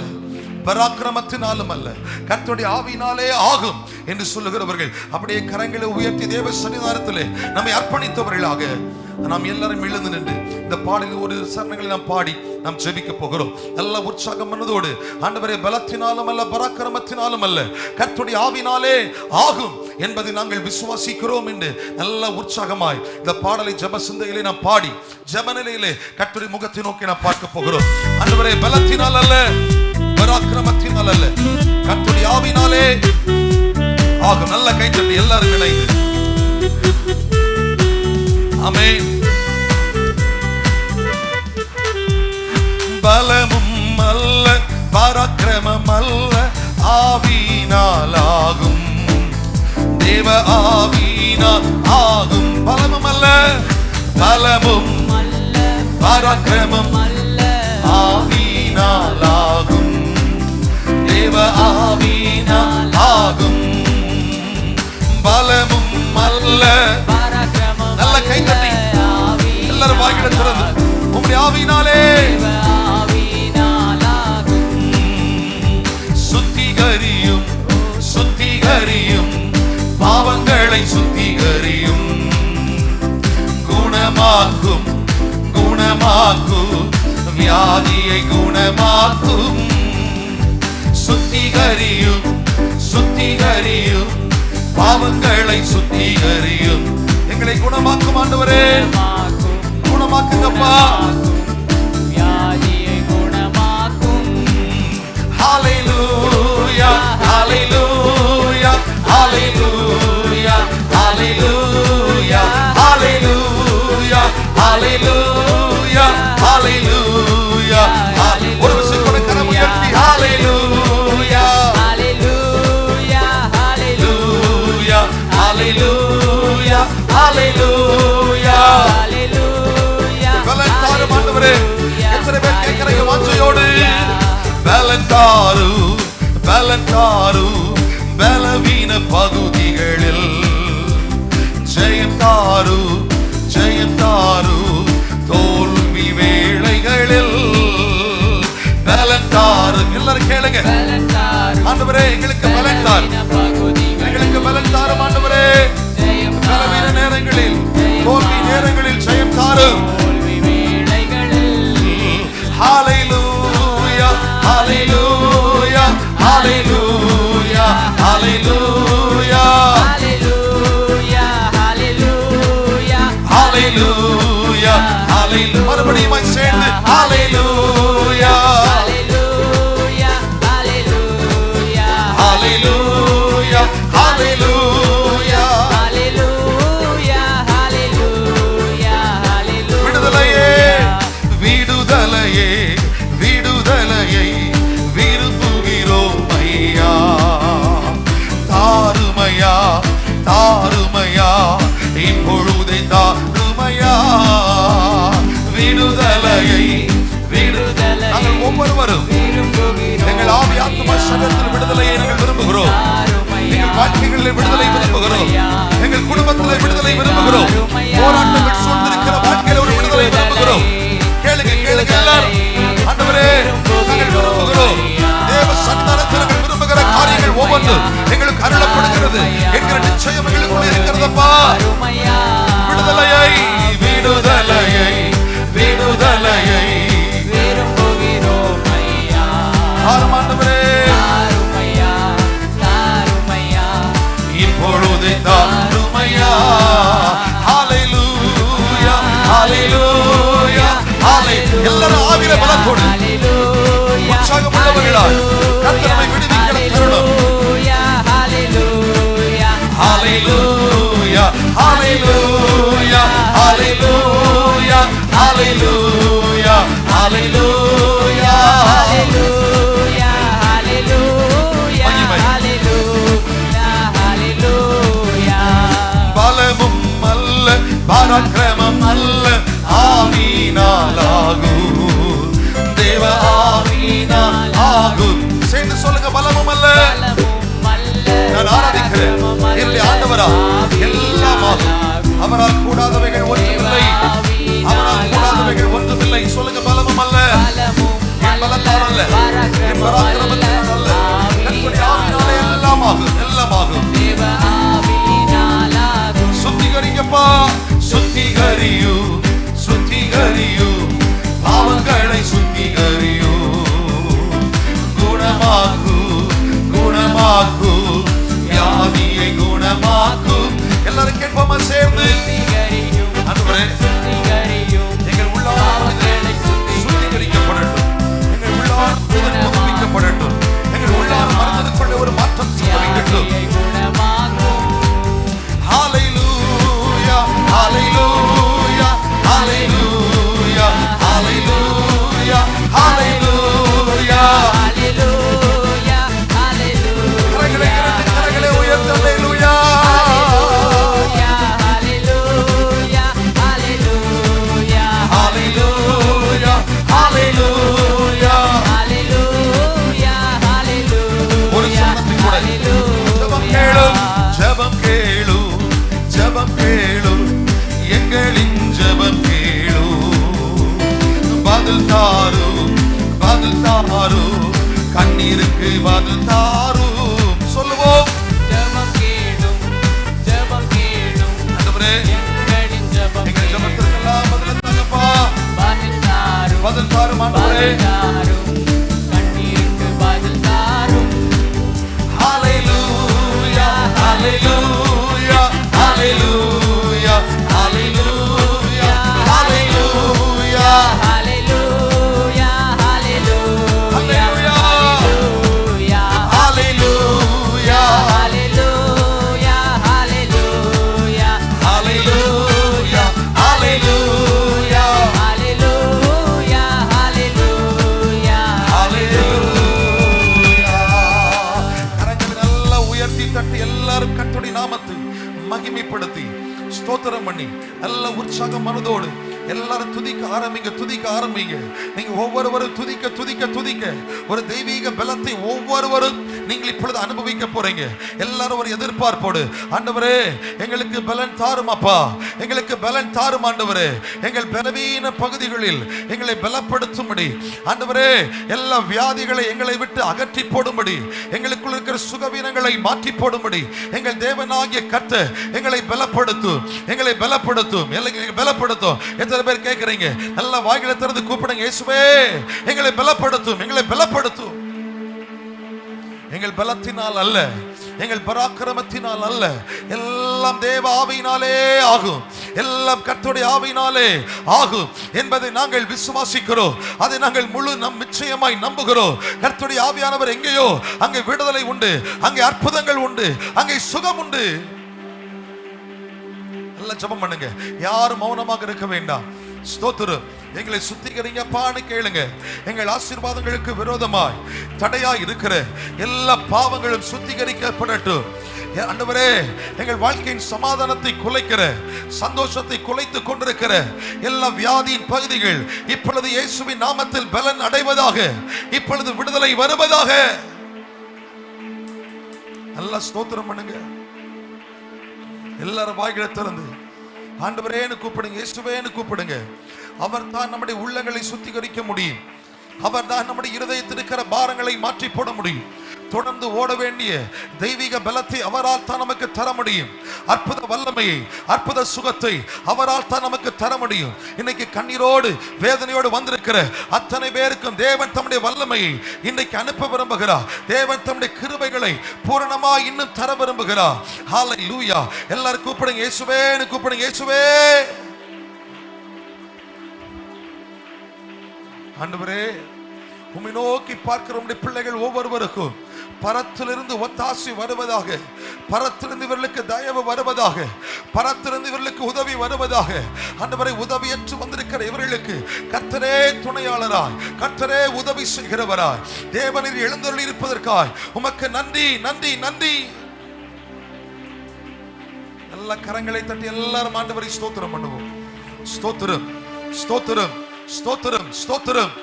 Speaker 1: பராக்கிரமத்தினாலும் அல்ல, கர்த்தருடைய ஆவியினாலே ஆகும் என்று சொல்லுகிறவர்கள் அப்படியே கரங்களை உயர்த்தி தேவ சன்னிதானத்திலே நம்மை அர்ப்பணித்தவர்களாக நாம் எல்லாரும் எழுந்து நின்று இந்த பாடலில் ஒரு சரணங்களை நாம் பாடி நாம் ஜெபிக்க போகிறோம். நல்ல உற்சாகம் மனதோடு, ஆண்டவரே பலத்தினாலும் அல்ல பராக்கிரமத்தினாலும் அல்ல, கர்த்தருடைய ஆவியினாலே ஆகும் என்பதை நாங்கள் விசுவாசிக்கிறோம் என்று நல்ல உற்சாகமாய் இந்த பாடலை ஜெப சிந்தையிலே நாம் பாடி ஜெப நிலையிலே கர்த்தருடைய முகத்தை நோக்கி நாம் பார்க்க போகிறோம். ஆண்டவரே பலத்தினால் அல்ல பராக்கிரமத்தினால் அல்ல, கர்த்தருடைய ஆவியினாலே ஆகும். நல்ல கைத்தட்டி எல்லாரும் இணைந்து ஆமென். பலமும் அல்ல பராக்கிரமம் அல்ல, ஆவியினால் ஆகும், தேவ ஆவியினால் ஆகும். பலமும் அல்ல பலமும் பராக்கிரமம் ஆவியினால் ஆகும், தேவ ஆவியினால் ஆகும். பலமும் அல்ல, நல்ல கை தட்டி எல்லாரும் வாய்களை திறந்து உம்முடைய ஆவியினாலே சுத்திகரியும் சுத்திகரியும், பாவங்களை சுத்திகரியும், குணமாக்கும் குணமாக்கும், வியாதியை குணமாக்கும். சுத்திகரியும் சுத்திகரியும், பாவங்களை சுத்திகரியும், எங்களை குணமாக்கும் ஆண்டவரே, குணமாக்குங்கப்பா,
Speaker 2: வியாதியை குணமாக்கும்.
Speaker 1: ஹல்லேலூயா ஹல்லேலூயா ஹல்லேலூயா ஹல்லேலூயா ஹல்லேலூயா ஹல்லேலூயா ஹல்லேலூயா. ஒரு விஷயம் கூட கரம் உயர்த்தி ஹல்லேலூயா
Speaker 2: ஹல்லேலூயா ஹல்லேலூயா
Speaker 1: ஹல்லேலூயா ஹல்லேலூயா
Speaker 2: ஹல்லேலூயா.
Speaker 1: பலன் தாரும் ஆண்டவரே. எத்தனை பேர் கேட்கறீங்க வாஞ்சையோடு? பலன் தாரு பலன் தாரு, பலவீன பகுதிகளில் கேளுங்க. ஆண்டவரே எங்களுக்கு பலன் தார், எங்களுக்கு பலன் தாரும் ஆண்டவரே. பலவீன நேரங்களில், தோல்வி நேரங்களில் ஜெயம் தாரும். ஹalleluya ஹalleluya ஹalleluya ஹalleluya ஹalleluya ஹalleluya ஹalleluya. மறுபடியும் சேர்ந்து ஹalleluya ஹalleluya ஹalleluya ஹalleluya ஹalleluya ஹalleluya ஹalleluya. விடுதலையே விடுதலையே விடுதலையை விரும்புகிறோம் ஐயா. தாருமையா தாருமையா இப்பொழுதே தாருமையா. விடுதலையை விடுதலை நாங்கள் ஒவ்வொருவரும் எங்கள் ஆவி ஆத்துமா சரீரத்தில் விடுதலையை நாங்கள் விரும்புகிறோம். எங்கள் வாழ்க்கைகளில் விடுதலை விரும்புகிறோம். எங்கள் குடும்பத்தில் விடுதலை விரும்புகிறோம். போராட்டங்கள் சூழ்ந்திருக்கிற வாழ்க்கையில் ஒரு விடுதலை விரும்புகிறோம். கேளுங்க கேளுங்க எல்லாரும். ஆண்டவரே நாங்கள் விரும்புகிறோம். தேவ சன்னிதானத்தில் நாங்கள் விரும்புகிற காரியங்கள் ஒவ்வொன்றும் எங்களுக்கு அருளப்படுகிறது என்கிற நிச்சயம் எங்களுக்குள்ள இருக்கிறதப்பா. விடுதலையை விடுதலையை விடுதலையை விரும்புகிறோம் ஐயா. ஆண்டவரே இப்பொழுது தாருமையா. ஹalleluya ஹalleluya ஹalleluya. எல்லாரும் ஆவியில பலத்தோடு உற்சாகம் உள்ளவர்களாய் கர்த்தர் நம்மை விடுவிக்கிற தருணம். ஹalleluya ஹalleluya ஹalleluya ஹalleluya ஹalleluya ஹalleluya ஹalleluya ஹalleluya. பலமும் அல்ல பராக்கிரமம் அல்ல ஆவியினாலாகும் தேவ ஆவியினால் ஆகும். சேர்ந்து சொல்லுங்க பலமும் அல்ல. நான் ஆராதிக்கிறேன் என்னுடைய ஆண்டவரா எல்லாம் ஆகும். அவரால் கூடாதவைகள் ஒன்றுமில்லை, அவரால் கூடாதவைகள் ஒன்றுமில்லை. சொல்லுங்க பலமும் அல்ல, என் பலத்தால் அல்ல, என் பராக்கிரமத்தினால் அல்ல, கர்த்தருடைய ஆவியினாலே எல்லாம் ஆகும், எல்லாம் ஆகும். சுத்திகரிக்கப்பா சுத்திகரியு சுத்திகரியு பாவங்களை சுத்திகரியு. குணமாக்கு குணமாக்கு வியாதியை குணமாக்கு. எல்லாரும் கேட்போமா சேர்ந்து. ஆண்டவரே எங்கள் உள்ளார்களை சுத்திகரிக்கப்படட்டும், எங்கள் உள்ளார் புதுப்பிக்கப்படட்டும், எங்கள் உள்ளார் மறந்ததுக்குள்ள ஒரு மாற்றம் சம்பவிக்கட்டும். ஹalleluya ஹalleluya ஹalleluya ஹalleluya ஹalleluya ஹalleluya ஹalleluya. கரங்களை உயர்த்தி ஹalleluya ஹalleluya ஹalleluya ஹalleluya ஹalleluya ஹalleluya ஹalleluya. ஒரு சத்தத்தை கூட ஜெபம் கேளு ஜெபம் கேளு ஜெபம் கேளு எங்களின் ஜெபம் கேளு. பதில் தாரு பதில் தாரு கண்ணீருக்கு பதில் தாரு. சொல்லுவோம் ஜெபம் கேளும் ஜெபம் கேளும். ஆண்டவரே எங்களின் ஜெபம் எங்கள் ஜெபத்திற்கெல்லாம் பதில் தாருப்பா. பதில் தாரு பதில் தாரு ஆண்டவரே. கண்ணீருக்கு பதில் தாரு. ஹalleluya ஹalleluya ஹalleluya ஹalleluya ஹalleluya ஹalleluya ஹalleluya ஹalleluya ஹalleluya ஹalleluya ஹalleluya ஹalleluya ஹalleluya ஹalleluya. கரங்களை நல்லா உயர்த்தி தட்டி எல்லாரும் கர்த்தருடைய நாமத்தை மகிமைப்படுத்தி ஸ்தோத்திரம் பண்ணி நல்ல உற்சாக மனதோடு எல்லாரும் துதிக்க ஆரம்பிங்க, துதிக்க ஆரம்பிங்க. நீங்க ஒவ்வொருவரும் துதிக்க துதிக்க துதிக்க ஒரு தெய்வீக பலத்தை ஒவ்வொருவரும் நீங்கள் இப்பொழுது அனுபவிக்க போறீங்க. எல்லாரும் ஒரு எதிர்பார்ப்போடு, ஆண்டவரே எங்களுக்கு பலன் தாரும் அப்பா, எங்களுக்கு பலன் தாரும் ஆண்டவரே, எங்கள் பலவீன பகுதிகளில் எங்களை பலப்படுத்தும்படி ஆண்டவரே, எல்லா வியாதிகளை எங்களை விட்டு அகற்றி போடும்படி, எங்களுக்குள் இருக்கிற சுகவீனங்களை மாற்றி போடும்படி எங்கள் தேவனாகிய கர்த்தர் எங்களை பலப்படுத்தும், எங்களை பலப்படுத்தும், எங்களை பலப்படுத்தும். எத்தனை பேர் கேட்கிறீங்க? நல்ல வாய்களை திறந்து கூப்பிடுங்க, இயேசுவே எங்களை பலப்படுத்தும், எங்களை பலப்படுத்தும். எங்கள் பலத்தினால் அல்ல, எங்கள் பராக்கிரமத்தினால் அல்ல, எல்லாம் தேவ ஆவியினாலே ஆகும், எல்லாம் கர்த்தருடைய ஆவியினாலே ஆகும் என்பதை நாங்கள் விசுவாசிக்கிறோம். அதை நாங்கள் முழு நிச்சயமாய் நம்புகிறோம். கர்த்தருடைய ஆவியானவர் எங்கேயோ அங்கே விடுதலை உண்டு, அங்கே அற்புதங்கள் உண்டு, அங்கே சுகம் உண்டு. நல்லா ஜெபம் பண்ணுங்க, யாரும் மௌனமாக இருக்க வேண்டாம். ஸ்தோத்திரம். எங்களை சுத்திகரிங்கப்பான்னு கேளுங்க. எங்கள் ஆசீர்வாதங்களுக்கு விரோதமாய் தடையாய் இருக்கிற எல்லா பாவங்களும் சுத்திகரிக்கப்படட்டும். ஆண்டவரே, எங்கள் வாழ்க்கையின் சமாதானத்தை குலைக்கிற, சந்தோஷத்தை குலைத்து கொண்டிருக்கிற எல்லா வியாதியின் பகுதிகள் இப்பொழுது இயேசுவின் நாமத்தில் பலன் அடைவதாக, இப்பொழுது விடுதலை வருவதாக. நல்லா ஸ்தோத்திரம் பண்ணுங்க. எல்லாரும் வாய்களை திறந்து ஆண்டவரேன்னு கூப்பிடுங்க, இயேசுவேன்னு கூப்பிடுங்க. அவர் தான் நம்முடைய உள்ளங்களை சுத்திகரிக்க முடியும். அவர் தான் நம்முடைய இருதயத்தில் இருக்கிற பாரங்களை மாற்றி போட முடியும். தொடர்ந்து ஓட வேண்டிய தெய்வீக பலத்தை அவரால் தான் நமக்கு தர முடியும். அற்புத வல்லமையை, அற்புத சுகத்தை அவரால் தான் நமக்கு தர முடியும். இன்னைக்கு கண்ணீரோடு வேதனையோடு வந்திருக்கிற அத்தனை பேருக்கும் தேவன் தம்முடைய வல்லமையை இன்னைக்கு அனுப்ப விரும்புகிறார். தேவன் தம்முடைய கிருபைகளை பூரணமா இன்னும் தர விரும்புகிறார். ஹல்லேலூயா. எல்லாரும் கூப்பிடுங்க, இயேசுவேன்னு கூப்பிடுங்க, இயேசுவே. ஆண்டவரே, உம்மை நோக்கி பார்க்கிற உம்முடைய பிள்ளைகள் ஒவ்வொருவருக்கும் பரத்திலிருந்து ஒத்தாசி வருவதாக, பரத்திலிருந்து இவர்களுக்கு தயவு வருவதாக, பரத்திலிருந்து இவர்களுக்கு உதவி வருவதாக. ஆண்டவரே, உதவியற்று வந்திருக்கிற இவர்களுக்கு கர்த்தரே துணையாளராய், கர்த்தரே உதவி செய்கிறவராய், தேவனில் எழுந்தருளி இருப்பதற்காய் உமக்கு நன்றி, நன்றி, நன்றி. எல்லா கரங்களை தட்டி எல்லாரும் ஆண்டவரை ஸ்தோத்திரம் பண்ணுவோம். ஸ்தோத்திரம், ஸ்தோத்திரம், ஸ்தோத்திரம், ஸ்தோத்திரம்,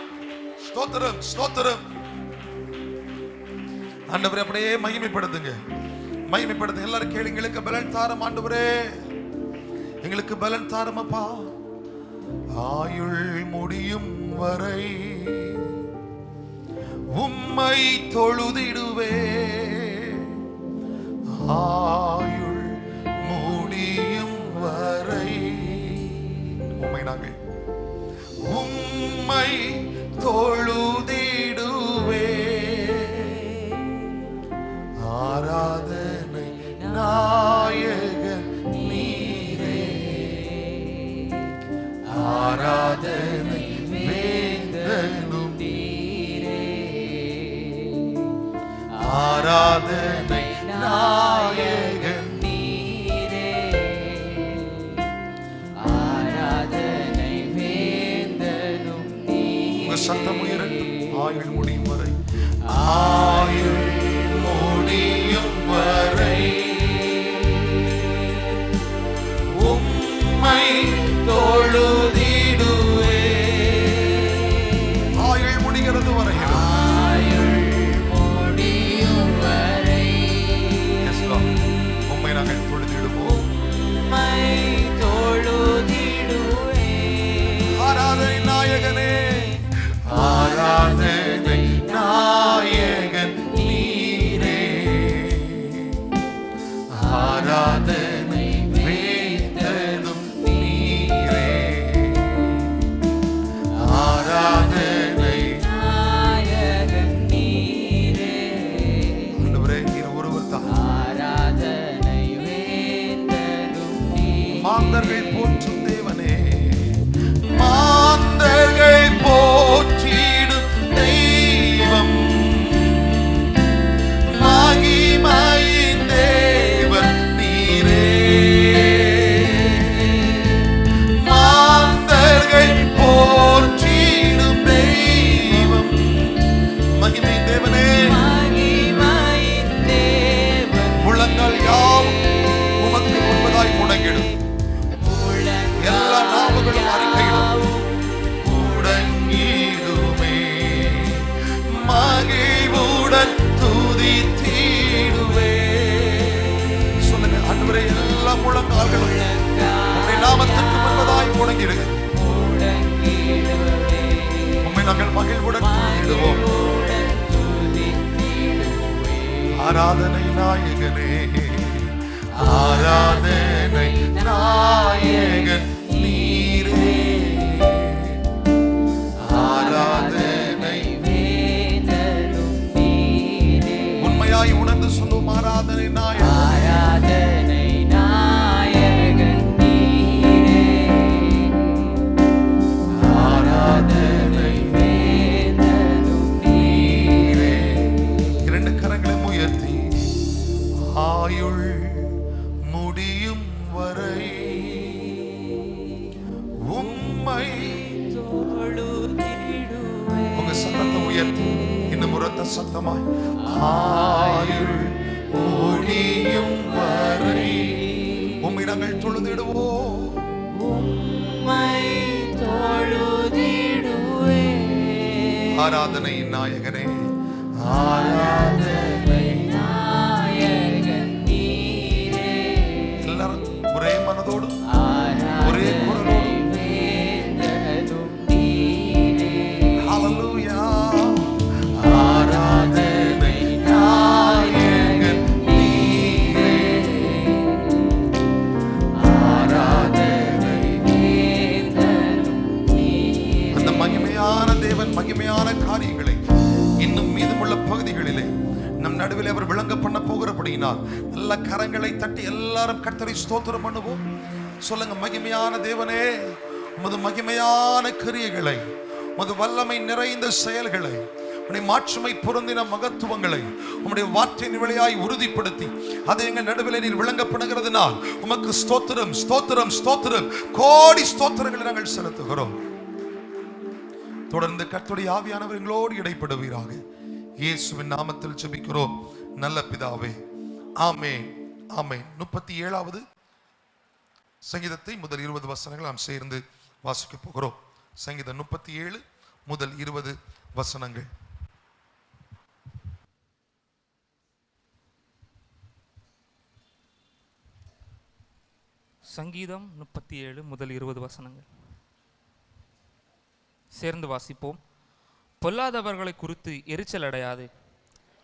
Speaker 1: ஸ்தோத்திரம், ஸ்தோத்திரம். ஆண்டவரே, அப்படியே மகிமைப்படுத்துங்க, மகிமைப்படுத்துங்க. எல்லாரும் கேளுங்க, எங்களுக்கு பலன் தாரும் ஆண்டவரே, எங்களுக்கு பலன் தாரும் அப்பா. ஆயுள் முடியும் வரை உம்மை தொழுதிடுவே, ஆயுள் முடியும் வரை உம்மை நாங்கள் உம்மை தொழுதிடுவே. ஆராதனை நாயகன் நீரே, ஆராதனை வேந்தனும் நீரே, ஆராதனை நாயகன் நீரே, ஆராதனை வேந்தனும் நீரே. உங்க சத்தம் உயரட்டும். ஆயுள் முடியும் வரை, ஆயுள் முடியும் வரை உம்மை தொழுதிடுவே. ஆயுள் முடிகிறது வரை, ஆயுள் முடியும் வரை உம்மை நாங்கள் தொழுதிடுவோம், உம்மை தொழுதிடுவே. ஆராதனை நாயகனே, ஆராதனை நாயகன் நீரே, மகிழ்வுடன் துதித்திடுவே. சொல்லுங்க ஆண்டவரே, எல்லா முழங்கால்களும் உம்முடைய நாமத்துக்கு முன்பதாய் முழங்கிடுங்க. உம்மை நாங்கள் மகிழ்வுடன் துதித்திடுவோம். ஆராதனை நாயகனே, ஆராதனை நாயகன் நீரே, ஆராதனை உண்மையாய் உணர்ந்து சொல்லும். ஆராதனை நாயகன், ஆராதனை நாயகன் நீரே, ஆராதனை நீரே. இரண்டு கரங்களை உயர்த்தி ஆயுள் முடியும் வரை உம்மை தொழுதிடுவே. உங்க சத்தத்தை உயர்த்தி இன்னும் உரத்த சத்தமாய் ஆயுள் முடியும் வரை உம்மை நாங்கள் தொழுதிடுவோம். உம்மை தொழுதிடுவே. ஆராதனை நாயகனே, ஆராதனை நாயகன் நீரே. எல்லாரும் ஒரே மனதோடு ஒரே குரலோடு ஹல்லேலூயா. ஆராதனை நாயகன் நீரே, ஆராதனை அந்த மகிமையான தேவன் மகிமையான காரியங்களை இன்னும் மீதமுள்ள பகுதிகளிலே நம் நடுவில் அவர் விளங்க பண்ண போகிறபடியினால் நல்ல கரங்களை தட்டி எல்லாரும் கர்த்தரை ஸ்தோத்திரம் பண்ணுவோம். சொல்லுங்க, மகிமையான தேவனே, உமது மகிமையான கிரியைகளை, உமது வல்லமை நிறைந்த செயல்களை, உம்முடைய மாட்சிமை பொருந்தின மகத்துவங்களை உம்முடைய வார்த்தையின் வழியாய் உறுதிப்படுத்தி அதை எங்கள் நடுவில் நீர் விளங்க பண்ணுகிறதுனால் உமக்கு ஸ்தோத்திரம் ஸ்தோத்திரம் ஸ்தோத்திரம் கோடி ஸ்தோத்திரங்களை நாங்கள் செலுத்துகிறோம். தொடர்ந்து கர்த்தருடைய ஆவியானவர் எங்களோடு இடைப்படுவீராக. இயேசுவின் நாமத்தில் ஜெபிக்கிறோம் நல்ல பிதாவே, ஆமென் ஆமென். 37வது சங்கீதத்தை முதல் 20 வசனங்கள் நாம் சேர்ந்து வாசிக்க போகிறோம். சங்கீதம் 37 முதல் 20 வசனங்கள்.
Speaker 3: சங்கீதம் 37 முதல் 20 வசனங்கள் சேர்ந்து வாசிப்போம். பொல்லாதவர்களை குறித்து எரிச்சல் அடையாதே,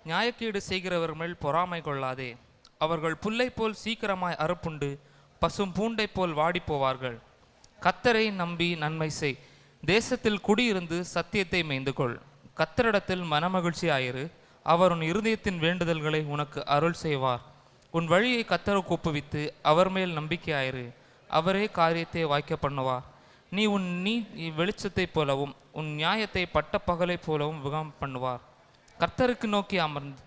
Speaker 3: நியாயக்கேடு செய்கிறவர் மேல் பொறாமை கொள்ளாதே. அவர்கள் புல்லை போல் சீக்கிரமாய் அறுப்புண்டு பசும் பூண்டை போல் வாடி போவார்கள். கர்த்தரை நம்பி நன்மை செய், தேசத்தில் குடியிருந்து சத்தியத்தை மேய்ந்துகொள். கர்த்தரிடத்தில் மனமகிழ்ச்சி ஆயிரு, அவர் உன் இருதயத்தின் வேண்டுதல்களை உனக்கு அருள் செய்வார். உன் வழியை கர்த்தருக்கு ஒப்புவித்து அவர் மேல் நம்பிக்கையாயிரு, அவரே காரியத்தை வாய்க்க பண்ணுவார். நீ உன் வெளிச்சத்தைப் போலவும் உன் நியாயத்தை பட்ட பகலை போலவும் விகம் பண்ணுவார். கர்த்தருக்கு நோக்கி அமர்ந்து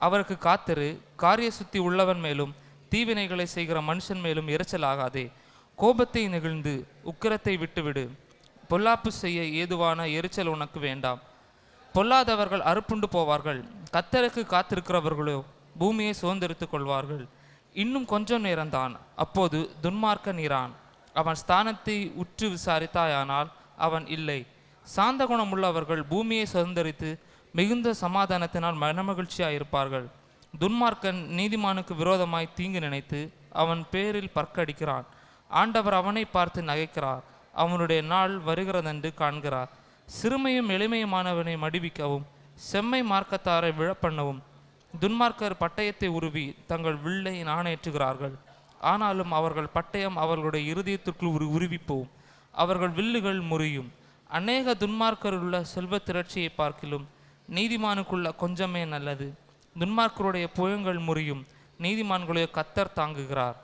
Speaker 3: அவருக்கு காத்திரு, காரிய சுத்தி உள்ளவன் மேலும் தீவினைகளை செய்கிற மனுஷன் மேலும் எரிச்சல் ஆகாதே. கோபத்தை நெகிழ்ந்து உக்கிரத்தை விட்டுவிடு, பொல்லாப்பு செய்ய ஏதுவான எரிச்சல் உனக்கு வேண்டாம். பொல்லாதவர்கள் அறுப்புண்டு போவார்கள், கர்த்தருக்கு காத்திருக்கிறவர்களோ பூமியை சுதந்திரித்துக் கொள்வார்கள். இன்னும் கொஞ்சம் நேரம்தான், அப்போது துன்மார்க்க நீரான். அவன் ஸ்தானத்தை உற்று விசாரித்தாயானால் அவன் இல்லை. சாந்த குணமுள்ளவர்கள் பூமியை சுதந்திரித்து மிகுந்த சமாதானத்தினால் மனமகிழ்ச்சியாயிருப்பார்கள். துன்மார்க்கன் நீதிமானுக்கு விரோதமாய் தீங்கு நினைத்து அவன் பேரில் பற்கடிக்கிறான். ஆண்டவர் அவனை பார்த்து நகைக்கிறார், அவனுடைய நாள் வருகிறதென்று காண்கிறார். சிறுமையும் எளிமையுமானவனை மடிவிக்கவும் செம்மை மார்க்கத்தாரை விழப்பண்ணவும் துன்மார்க்கர் பட்டயத்தை உருவி தங்கள் வில்லை நாணேற்றுகிறார்கள். ஆனாலும் அவர்கள் பட்டயம் அவர்களுடைய இருதயத்திற்குள் உருவிப்போம், அவர்கள் வில்லுகள் முறியும். அநேக துன்மார்க்கருள்ள செல்வ திரட்சியை பார்க்கிலும் நீதிமானுக்குள்ள கொஞ்சமே நல்லது. துன்மார்க்கருடைய புயங்கள் முறியும், நீதிமான்களுடைய கர்த்தர் தாங்குகிறார்.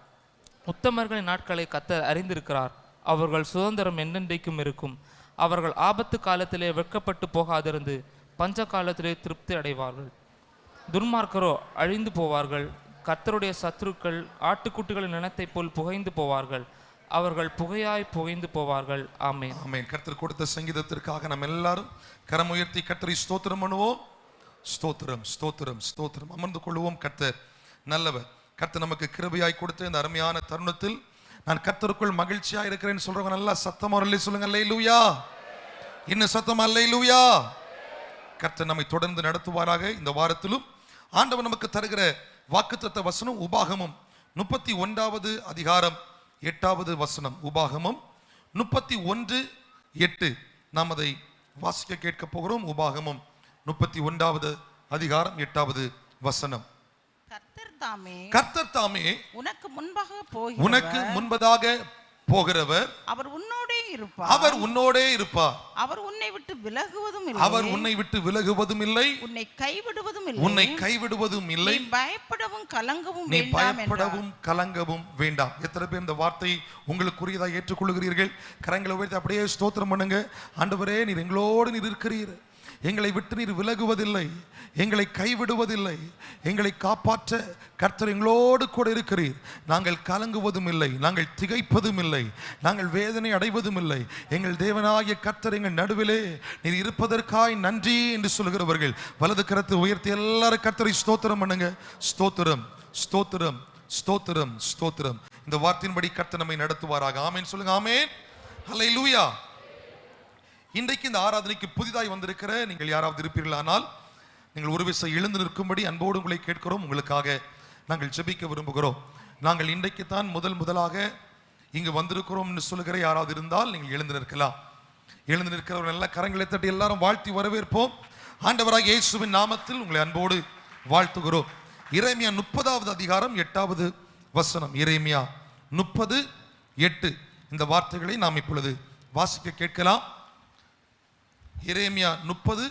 Speaker 3: உத்தமர்களின் நாட்களை கர்த்தர் அறிந்திருக்கிறார், அவர்கள் சுதந்திரம் என்றென்றைக்கும் இருக்கும். அவர்கள் ஆபத்து காலத்திலே வெட்கப்பட்டு போகாதிருந்து பஞ்ச காலத்திலே திருப்தி அடைவார்கள். துன்மார்க்கரோ அழிந்து போவார்கள், கர்த்தருடைய சத்துருக்கள் ஆட்டுக்குட்டிகளின் நினத்தை போல் புகைந்து போவார்கள், அவர்கள் புகையாய் புகைந்து போவார்கள். ஆமென்
Speaker 1: ஆமென். கர்த்தர் கொடுத்த சங்கீதத்திற்காக நம்ம எல்லாரும் கரம் உயர்த்தி கர்த்தரை ஸ்தோத்திரம் பண்ணுவோம். ஸ்தோத்திரம் ஸ்தோத்திரம் ஸ்தோத்திரம். அமர்ந்து கொள்வோம். கர்த்தர் நல்லவர். கர்த்தர் நமக்கு கிருபையாய் கொடுத்த இந்த அருமையான தருணத்தில் நான் கர்த்தருக்குள் மகிழ்ச்சியா இருக்கிறேன்னு சொல்றவங்க நல்லா சத்தமா சொல்லுங்க அல்லேலூயா. இன்னும் சத்தமா அல்லேலூயா. கர்த்தர் நம்மை தொடர்ந்து நடத்துவாராக. இந்த வாரத்திலும் ஆண்டவர் நமக்கு தருகிற வாக்குத்தத்த வசனம் உபாகமம் 31வது அதிகாரம் 8வது வசனம். உபாகமம் 31:8 நாம் அதை வாசிக்க கேட்க போகிறோம். உபாகமம் 31வது அதிகாரம் 8வது வசனம். கர்த்தர் தாமே
Speaker 4: உனக்கு முன்பதாக
Speaker 1: போகிறவர், அவர் உன்னோடே இருப்பார். அவர் உன்னை விட்டு விலகுவதும் இல்லை, உன்னை கைவிடுவதும் இல்லை.
Speaker 4: நீ பயப்படவும்
Speaker 1: கலங்கவும் வேண்டாம். எத்தனை பேர் இந்த வார்த்தை உங்களுக்குரியதாக ஏற்றுக்கொள்கிறீர்கள்? கரங்களை உயர்த்தி அப்படியே ஸ்தோத்திரம் பண்ணுங்க. ஆண்டவரே, நீர் எங்களோடு நீர் இருக்கிறீர், எங்களை விட்டு நீர் விலகுவதில்லை, எங்களை கைவிடுவதில்லை, எங்களை காப்பாற்ற கர்த்தர் எங்களோடு கூட இருக்கிறீர். நாங்கள் கலங்குவதும் இல்லை, நாங்கள் திகைப்பதும் இல்லை, நாங்கள் வேதனை அடைவதும் இல்லை. எங்கள் தேவனாகிய கர்த்தர் எங்கள் நடுவிலே நீர் இருப்பதற்காய் நன்றி என்று சொல்கிறவர்கள் வலது கரத்தை உயர்த்தி எல்லாரும் கர்த்தரை ஸ்தோத்திரம் பண்ணுங்க. ஸ்தோத்திரம், ஸ்தோத்திரம், ஸ்தோத்திரம், ஸ்தோத்திரம். இந்த வார்த்தையின்படி கர்த்தர் நம்மை நடத்துவாராக. ஆமென் சொல்லுங்க. ஆமென். ஹல்லேலூயா. இன்றைக்கு இந்த ஆராதனைக்கு புதிதாய் வந்திருக்கிற நீங்கள் யாராவது இருப்பீர்களானால் நீங்கள் ஒரு விசை எழுந்து நிற்கும்படி அன்போடு உங்களை கேட்கிறோம். உங்களுக்காக நாங்கள் ஜெபிக்க விரும்புகிறோம். நாங்கள் இன்றைக்கு தான் முதலாக இங்கு வந்திருக்கிறோம் என்று சொல்லுகிற யாராவது இருந்தால் நீங்கள் எழுந்து நிற்கலாம். எழுந்து நிற்கிறவர்கள் நல்ல கரங்களை தட்டி எல்லாரும் வாழ்த்தி வரவேற்போம். ஆண்டவராகிய இயேசுவின் நாமத்தில் உங்களை அன்போடு வாழ்த்துகிறோம். எரேமியா 30வது அதிகாரம் 8வது வசனம். எரேமியா 30:8 இந்த வார்த்தைகளை நாம் இப்பொழுது வாசிக்க கேட்கலாம். எரேமியா 30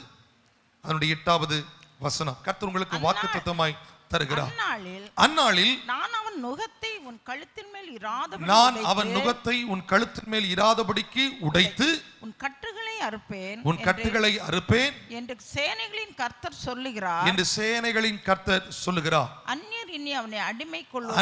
Speaker 1: அதனுடைய 8வது வசனம். கர்த்தர் உங்களுக்கு வாக்குத்தத்தமாய் தருகிறார். அந்நாளில் நான் அவன் நுகத்தை உன் கழுத்தின் மேல் இராதபடிக்கு உடைத்து உன் கட்டுகளை அறுப்பேன் என்று சேனைகளின் கர்த்தர் சொல்லுகிறார்.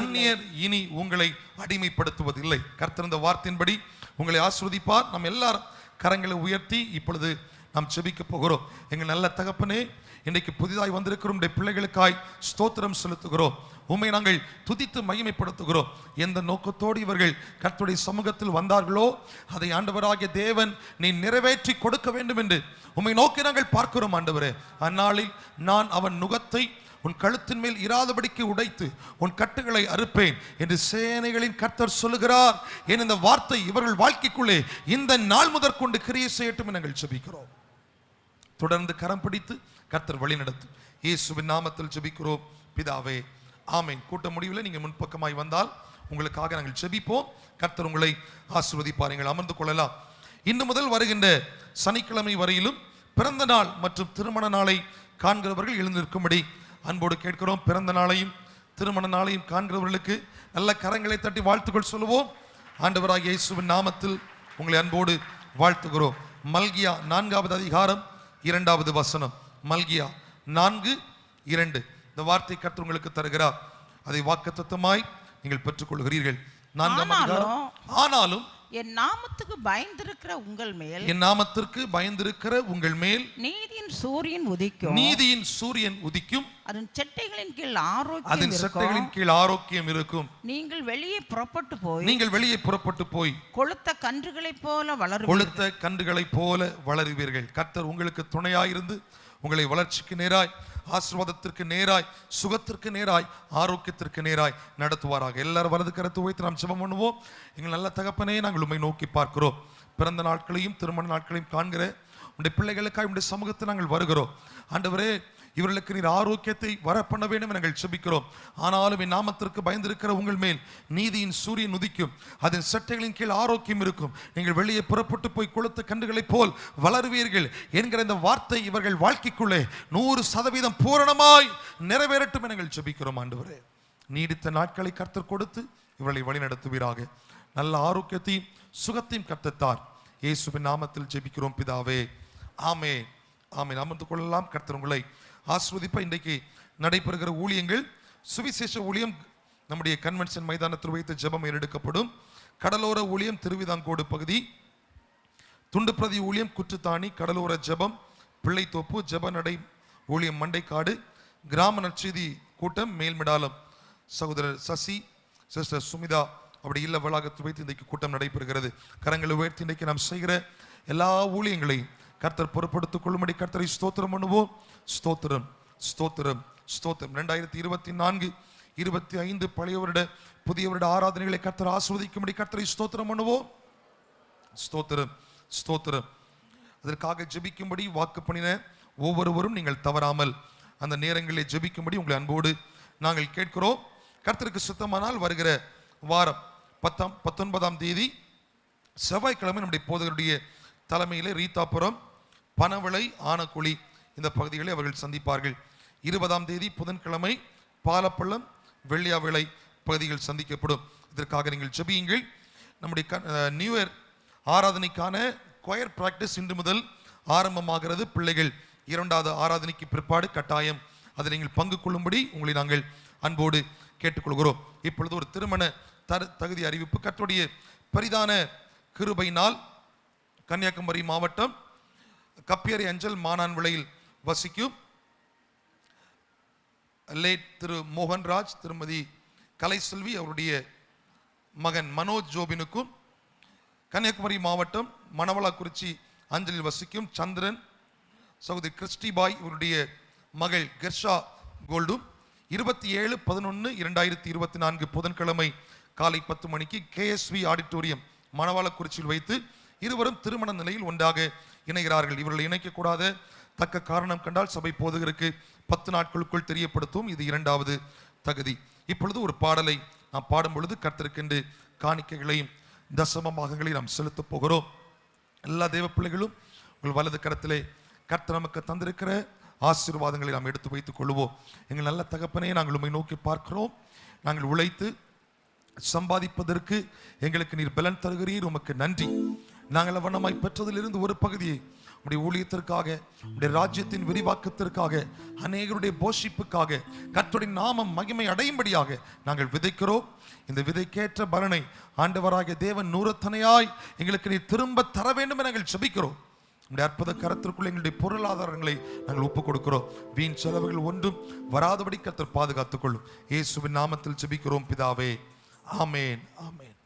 Speaker 1: அந்நியர் இனி உங்களை அடிமைப்படுத்துவதில்லை. கர்த்தர் இந்த வார்த்தையின்படி உங்களை ஆசீர்வதிப்பார். நாம் எல்லாரும் கரங்களை உயர்த்தி இப்பொழுது நாம் ஜெபிக்க போகிறோம். எங்கள் நல்ல தகப்பனே, இன்றைக்கு புதிதாய் வந்திருக்கிறோம் பிள்ளைகளுக்காய் ஸ்தோத்திரம் செலுத்துகிறோம். உம்மை நாங்கள் துதித்து மகிமைப்படுத்துகிறோம். எந்த நோக்கத்தோடு இவர்கள் கர்த்தருடைய சமூகத்தில் வந்தார்களோ அதை ஆண்டவராகிய தேவன் நீ நிறைவேற்றி கொடுக்க வேண்டும் என்று உம்மை நோக்கி நாங்கள் பார்க்கிறோம். ஆண்டவரே, அந்நாளில் நான் அவன் நுகத்தை உன் கழுத்தின் மேல் இராதபடிக்கு உடைத்து உன் கட்டுகளை அறுப்பேன் என்று சேனைகளின் கர்த்தர் சொல்லுகிறார். என் இந்த வார்த்தை இவர்கள் வாழ்க்கைக்குள்ளே இந்த நாள் முதற்கொண்டு கிரியை செய்யட்டும் என்று நாங்கள் ஜெபிக்கிறோம். தொடர்ந்து கரம் பிடித்து கர்த்தர் வழி நடத்தும் இயேசுவின் நாமத்தில் ஜெபிக்கிறோம் பிதாவே, ஆமென். கூட்ட முடிவில் நீங்கள் முன்பக்கமாய் வந்தால் உங்களுக்காக நாங்கள் ஜெபிப்போம். கர்த்தர் உங்களை ஆசீர்வதிப்பார். நீங்கள் அமர்ந்து கொள்ளலாம். இன்று முதல் வருகின்ற சனிக்கிழமை வரையிலும் பிறந்த நாள் மற்றும் திருமண நாளை காண்கிறவர்கள் எழுந்திருக்கும்படி அன்போடு கேட்கிறோம். பிறந்த நாளையும் திருமண நாளையும் காண்கிறவர்களுக்கு நல்ல கரங்களை தட்டி வாழ்த்துக்கள் சொல்லுவோம். ஆண்டவராகிய இயேசுவின் நாமத்தில் உங்களை அன்போடு வாழ்த்துகிறோம். மல்கியா 4வது அதிகாரம் 2வது வசனம். மல்கியா 4:2 இந்த வார்த்தை கர்த்தர் உங்களுக்கு தருகிறார். அதை வாக்குத்தத்தமாய் நீங்கள் பெற்றுக்கொள்கிறீர்கள். 4ஆம் அதிகாரம். ஆனாலும்
Speaker 4: என் நாமத்துக்கு பயந்திருக்கிற உங்கள் மேல் நீதியின் சூரியன் உதிக்கும். அதன் செட்டைகளின் கீழ் ஆரோக்கியம் இருக்கும். நீங்கள் வெளியே புறப்பட்டு போய் கொழுத்த கன்றுகளைப் போல வளருவீர்கள். கர்த்தர் உங்களுக்கு துணையாயிருந்து உங்களை வளர்ச்சிக்கு நேராய், ஆசீர்வாதத்திற்கு நேராய், சுகத்திற்கு நேராய், ஆரோக்கியத்திற்கு நேராய் நடத்துவாராக. எல்லாரும் வலது கரத்தை உயர்த்தி நாம் ஜெபம் பண்ணுவோம். எங்கள் நல்ல தகப்பனே, நாங்கள் உம்மை நோக்கி பார்க்கிறோம். பிறந்த நாட்களையும் திருமண நாட்களையும் காண்கிற உடைய பிள்ளைகளுக்காக உடைய சமூகத்தை நாங்கள் வருகிறோம். ஆண்டவரே, இவர்களுக்கு நீர் ஆரோக்கியத்தை வர பண்ண வேண்டும் நாங்கள் ஜெபிக்கிறோம். ஆனாலும் என் நாமத்திற்கு பயந்திருக்கிற உங்கள் மேல் நீதியின் சூரியன் உதிக்கும். அதன் சட்டைகளின் கீழ் ஆரோக்கியம் இருக்கும். நீங்கள் வெளியே புறப்பட்டு போய் கொழுத்த கன்றுகளைப் போல் வளருவீர்கள் என்கிற இந்த வார்த்தை இவர்கள் வாழ்க்கைக்குள்ளே 100% பூரணமாய் நிறைவேறட்டும் என நாங்கள் ஜெபிக்கிறோம். ஆண்டவரே, நீடித்த நாட்களை கர்த்தர் கொடுத்து இவர்களை வழிநடத்துவீராக. நல்ல ஆரோக்கியத்தையும் சுகத்தையும் கர்த்தத்தார் இயேசுவின் நாமத்தில் ஜெபிக்கிறோம் பிதாவே, ஆமென். ஆமென். அமர்ந்து கொள்ளலாம். கர்த்தர் உங்களை ஆசீர்வதிப்ப. இன்றைக்கு நடைபெறுகிற ஊழியங்கள் சுவிசேஷ ஊழியம் நம்முடைய கன்வென்ஷன் மைதானத்தில் வைத்து ஜெபம் ஏறெடுக்கப்படும். கடலோர ஊழியம் திருவிதாங்கோடு பகுதி, துண்டுப்பிரதி ஊழியம் குற்றுத்தாணி, கடலோர ஜெபம் பிள்ளைத்தோப்பு, ஜெப நடை ஊழியம் மண்டைக்காடு, கிராம நற்செய்தி கூட்டம் மேல்மிடாலம். சகோதரர் சசி, சிஸ்டர் சுமிதா அப்படி இல்ல வளாகத்தில் வைத்து இன்றைக்கு கூட்டம் நடைபெறுகிறது. கரங்களை உயர்த்தி இன்றைக்கு நாம் செய்கிற எல்லா ஊழியங்களையும்
Speaker 1: கர்த்தர் பொறுப்படுத்திக் கொள்ளும்படி கர்த்தரை ஸ்தோத்திரம் பண்ணுவோம். ஸ்தோத்திரம் ஸ்தோத்திரம் ஸ்தோத்திரம். 2024 25 பழைய வருட புதிய வருட ஆராதனைகளை கர்த்தர் ஆஸ்வதிக்கும்படி கர்த்தரை ஸ்தோத்திரம் பண்ணுவோம். ஸ்தோத்திரம் ஸ்தோத்திரம். அதற்காக ஜெபிக்கும்படி வாக்கு பண்ணின ஒவ்வொருவரும் நீங்கள் தவறாமல் அந்த நேரங்களில் ஜெபிக்கும்படி உங்களை அன்போடு நாங்கள் கேட்கிறோம். கர்த்தருக்கு சுத்தமானால் வருகிற வாரம் 19ஆம் தேதி செவ்வாய்க்கிழமை நம்முடைய போதகருடைய தலைமையிலே ரீதாபுரம், பனவிளை, ஆனக்குழி இந்த பகுதிகளை அவர்கள் சந்திப்பார்கள். 20ஆம் தேதி புதன்கிழமை பாலப்பள்ளம், வெள்ளியாவிளை பகுதிகள் சந்திக்கப்படும். இதற்காக நீங்கள் ஜெபியுங்கள். நம்முடைய நியூ இயர் ஆராதனைக்கான கொயர் பிராக்டிஸ் இன்று முதல் ஆரம்பமாகிறது. பிள்ளைகள் 2வது ஆராதனைக்கு பிற்பாடு கட்டாயம் அதை நீங்கள் பங்கு கொள்ளும்படி உங்களை நாங்கள் அன்போடு கேட்டுக்கொள்கிறோம். இப்பொழுது ஒரு திருமண தகுதி அறிவிப்பு. கர்த்தருடைய பெரிதான கிருபையினால் கன்னியாகுமரி மாவட்டம் கப்பியரை அஞ்சல் மானான் விளையில் வசிக்கும் லேட் திரு மோகன்ராஜ், திருமதி கலைசெல்வி அவருடைய மகன் மனோஜ் ஜோபினுக்கும், கன்னியாகுமரி மாவட்டம் மணவளாக்குறிச்சி அஞ்சலில் வசிக்கும் சந்திரன், சகோதரி கிறிஸ்டிபாய் இவருடைய மகள் கெர்ஷா கோல்டும் 27/11/2024 புதன்கிழமை காலை 10 மணிக்கு KSV ஆடிட்டோரியம் மணவாளக்குறிச்சியில் வைத்து இருவரும் திருமண நிலையில் ஒன்றாக இணைகிறார்கள். இவர்கள் இணைக்கக்கூடாத தக்க காரணம் கண்டால் சபை போதகருக்கு 10 நாட்களுக்குள் தெரியப்படுத்தும். இது 2வது தகுதி. இப்பொழுது ஒரு பாடலை நாம் பாடும் பொழுது கர்த்தருக்கென்று காணிக்கைகளையும் தசமபாகங்களையும் நாம் செலுத்தப் போகிறோம். எல்லா தேவ பிள்ளைகளும் உங்கள் வலது கரத்திலே கர்த்தர் நமக்கு தந்திருக்கிற ஆசீர்வாதங்களை நாம் எடுத்து வைத்துக் கொள்வோம். எங்கள் நல்ல தகப்பனே, நாங்கள் உம்மை நோக்கி பார்க்கிறோம். நாங்கள் உழைத்து சம்பாதிப்பதற்கு எங்களுக்கு நீர் பலன் தருகிறீர். உமக்கு நன்றி. நாங்கள் அவனமாய் பெற்றதிலிருந்து ஒரு பகுதியை உடைய ஊழியத்திற்காக, உடைய ராஜ்யத்தின் விரிவாக்கத்திற்காக, அநேகருடைய போஷிப்புக்காக, கர்த்தருடைய நாமம் மகிமை அடையும்படியாக நாங்கள் விதைக்கிறோம். இந்த விதைக்கேற்ற பலனை ஆண்டவராகிய தேவன் நூறத்தனையாய் எங்களுக்கு நீர் திரும்ப தர வேண்டும் என நாங்கள் ஜெபிக்கிறோம். உடைய அற்புத கரத்திற்குள்ள எங்களுடைய பொருளாதாரங்களை நாங்கள் ஒப்புக் கொடுக்கிறோம். வீண் செலவுகள் ஒன்றும் வராதபடி கர்த்தர் பாதுகாத்துக் கொள்ளும். இயேசுவின் நாமத்தில் ஜெபிக்கிறோம் பிதாவே. ஆமேன் ஆமேன்.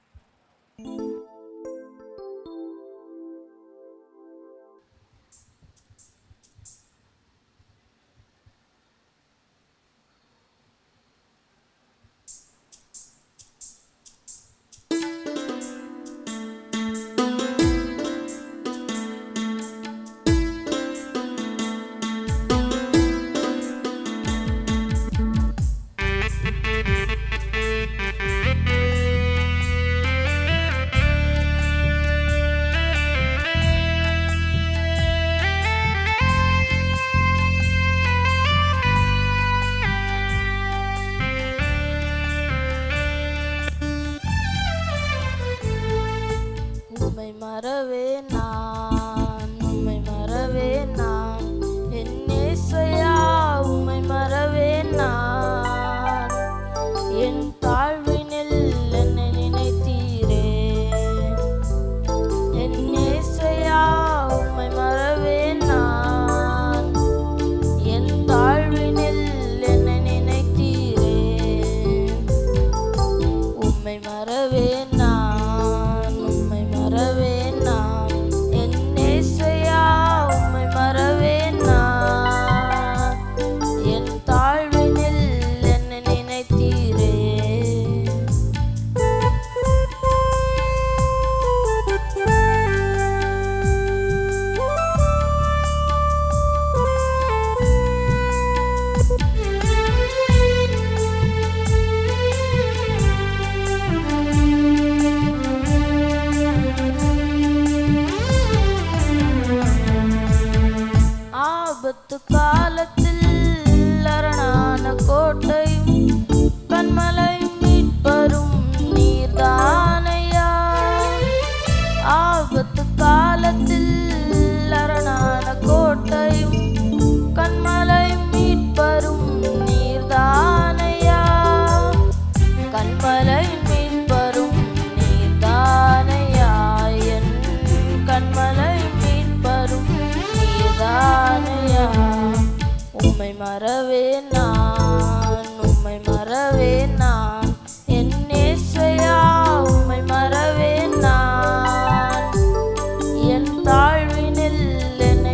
Speaker 5: என் தாழ்வினில் என்னை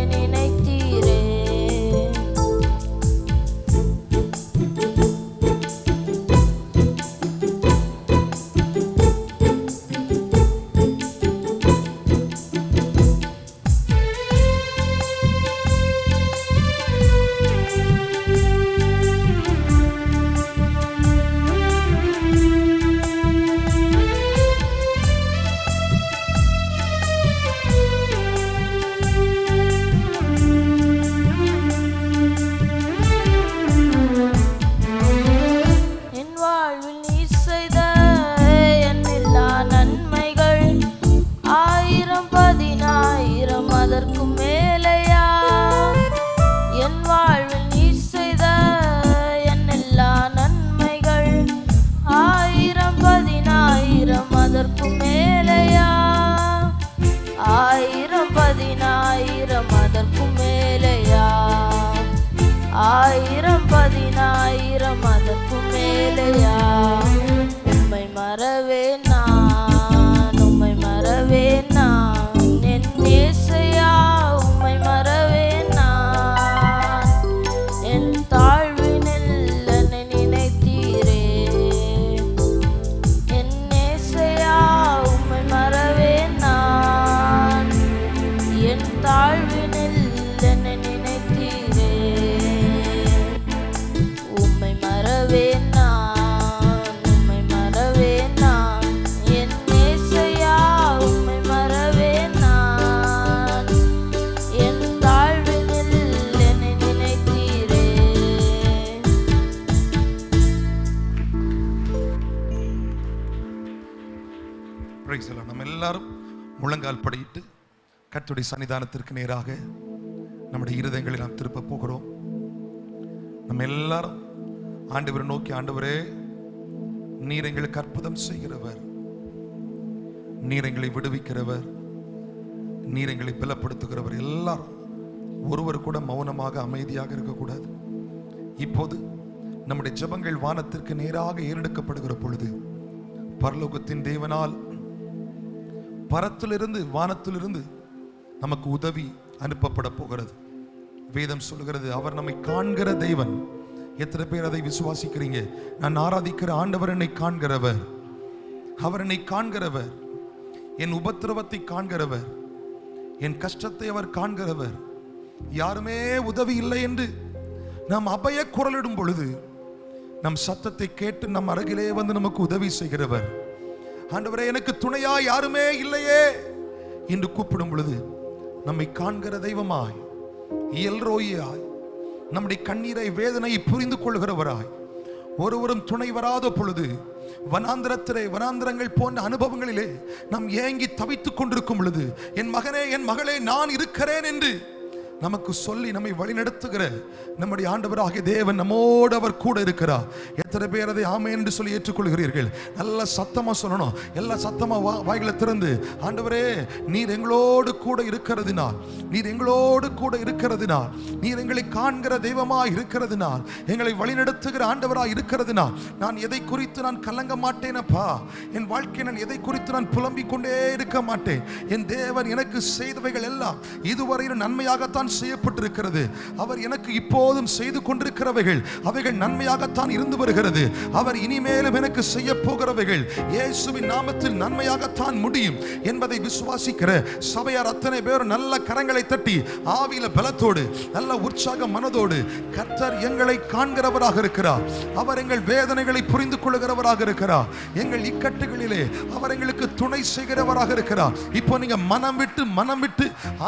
Speaker 5: 10,000 அதற்கு மேலையா உம்மை மறவே நான், உம்மை மறவே நான், என் இயேசையா உம்மை மறவே நான். என் தாழ்வினில் என்னை நினைத்தீரே, என் இயேசையா உம்மை மறவே நான். என் தாழ்வினில் என்னை நினைத்தீரே, உம்மை மறவே நான், உம்மை மறவே நான். என் இயேசையா உம்மை மறவே நான். என் தாழ்வினில் என்னை நினைத்தீரே.
Speaker 1: Praise the Lord. நம்ம எல்லாரும் முழங்கால் படியிட்டு கர்த்தருடைய சன்னிதானத்திற்கு நேராக நம்முடைய இருதயங்களை நாம் திருப்ப போகிறோம். நம்ம எல்லாரும் ஆண்டவரை நோக்கி, ஆண்டவரே நீர் எங்களுக்கு அற்புதம் செய்கிறவர், நீர் எங்களை விடுவிக்கிறவர், நீர் எங்களை பலப்படுத்துகிறவர். எல்லாரும் ஒருவர் கூட மௌனமாக அமைதியாக இருக்கக்கூடாது. இப்போது நம்முடைய ஜெபங்கள் வானத்திற்கு நேராக ஏறெடுக்கப்படுகிற பொழுது பரலோகத்தின் தேவனால் பரத்திலிருந்து வானத்திலிருந்து நமக்கு உதவி அனுப்பப்பட போகிறது. வேதம் சொல்கிறது அவர் நம்மை காண்கிற தேவன். எத்தனை பேர் அதை விசுவாசிக்கிறீங்க? நான் ஆராதிக்கிற ஆண்டவர் என்னை காண்கிறவர், அவர் என்னை காண்கிறவர், என் உபத்திரவத்தை காண்கிறவர், என் கஷ்டத்தை அவர் காண்கிறவர். யாருமே உதவி இல்லை என்று நாம் அபய குரலிடும் பொழுது நம் சத்தத்தை கேட்டு நம் அருகிலே வந்து நமக்கு உதவி செய்கிறவர். ஆண்டவரே எனக்கு துணையா யாருமே இல்லையே என்று கூப்பிடும் பொழுது நம்மை காண்கிற தெய்வமாய், எல்ரோயாய், நம்முடைய கண்ணீரை வேதனையை புரிந்து கொள்கிறவராய், ஒருவரும் துணை வராத பொழுது வனாந்திரங்கள் போன்ற அனுபவங்களிலே நாம் ஏங்கி தவித்துக் கொண்டிருக்கும் பொழுது என் மகனே என் மகளே நான் இருக்கிறேன் என்று நமக்கு சொல்லி நம்மை வழிநடத்துகிற நம்முடைய ஆண்டவராகிய தேவன் நம்மோடு அவர் கூட இருக்கிறார். எத்தனை பேர் அதை ஆமென் என்று சொல்லி ஏற்றுக்கொள்கிறீர்கள்? நல்ல சத்தமா சொல்லணும். எல்லா சத்தமா வாய்களை திறந்து, ஆண்டவரே நீர் எங்களோடு கூட இருக்கிறதுனால், நீர் எங்களோடு கூட இருக்கிறதுனால், நீர் எங்களை காண்கிற தெய்வமாய் இருக்கிறதுனால், எங்களை வழிநடத்துகிற ஆண்டவராய் இருக்கிறதுனால் நான் எதை குறித்து நான் கலங்க மாட்டேனப்பா. என் வாழ்க்கை நான் எதை குறித்து நான் புலம்பிக் கொண்டே இருக்க மாட்டேன். என் தேவன் எனக்கு செய்தவைகள் எல்லாம் இதுவரையிலும் நன்மையாகத்தான் செய்யப்பட்டிருக்கிறது. அவர் எனக்கு இப்போதும் செய்து கொண்டிருக்கிறவைகள் அவைகள் நன்மையாகத்தான் இருந்து வருகிறது. அவர் இனிமேலும் எனக்கு செய்ய போகிறவைகள் இயேசுவின் நாமத்தில் நன்மையாகத்தான் முடியும் என்பதை விசுவாசிக்கிற சபையார் அத்தனை பேர் நல்ல கரங்களை தட்டி ஆவியில பலத்தோடு நல்ல உற்சாக மனதோடு, கர்த்தர் எங்களை காண்கிறவராக இருக்கிறார், அவர் எங்கள் வேதனைகளை புரிந்து கொள்கிறவராக இருக்கிறார், எங்கள் இக்கட்டுகளிலே அவர் எங்களுக்கு துணை செய்கிறவராக இருக்கிறார். இப்போ நீங்க மனம் விட்டு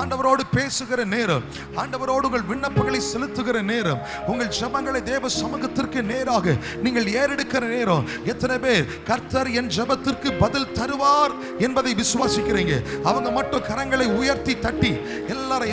Speaker 1: ஆண்டவரோடு பேசுகிற நேரம், ஆண்டவரோடு உங்கள் விண்ணப்பங்களை செலுத்துகிற நேரம், உங்கள் ஜெபங்களை தேவ சமூகத்திற்கு நேராக நீங்கள் ஏறெடுக்கிற நேரம். எத்தனை பேர் கர்த்தர் என் ஜெபத்திற்கு பதில் தருவார் என்பதை விசுவாசிக்கிறீங்க? அவங்க மட்டும் கரங்களை உயர்த்தி தட்டி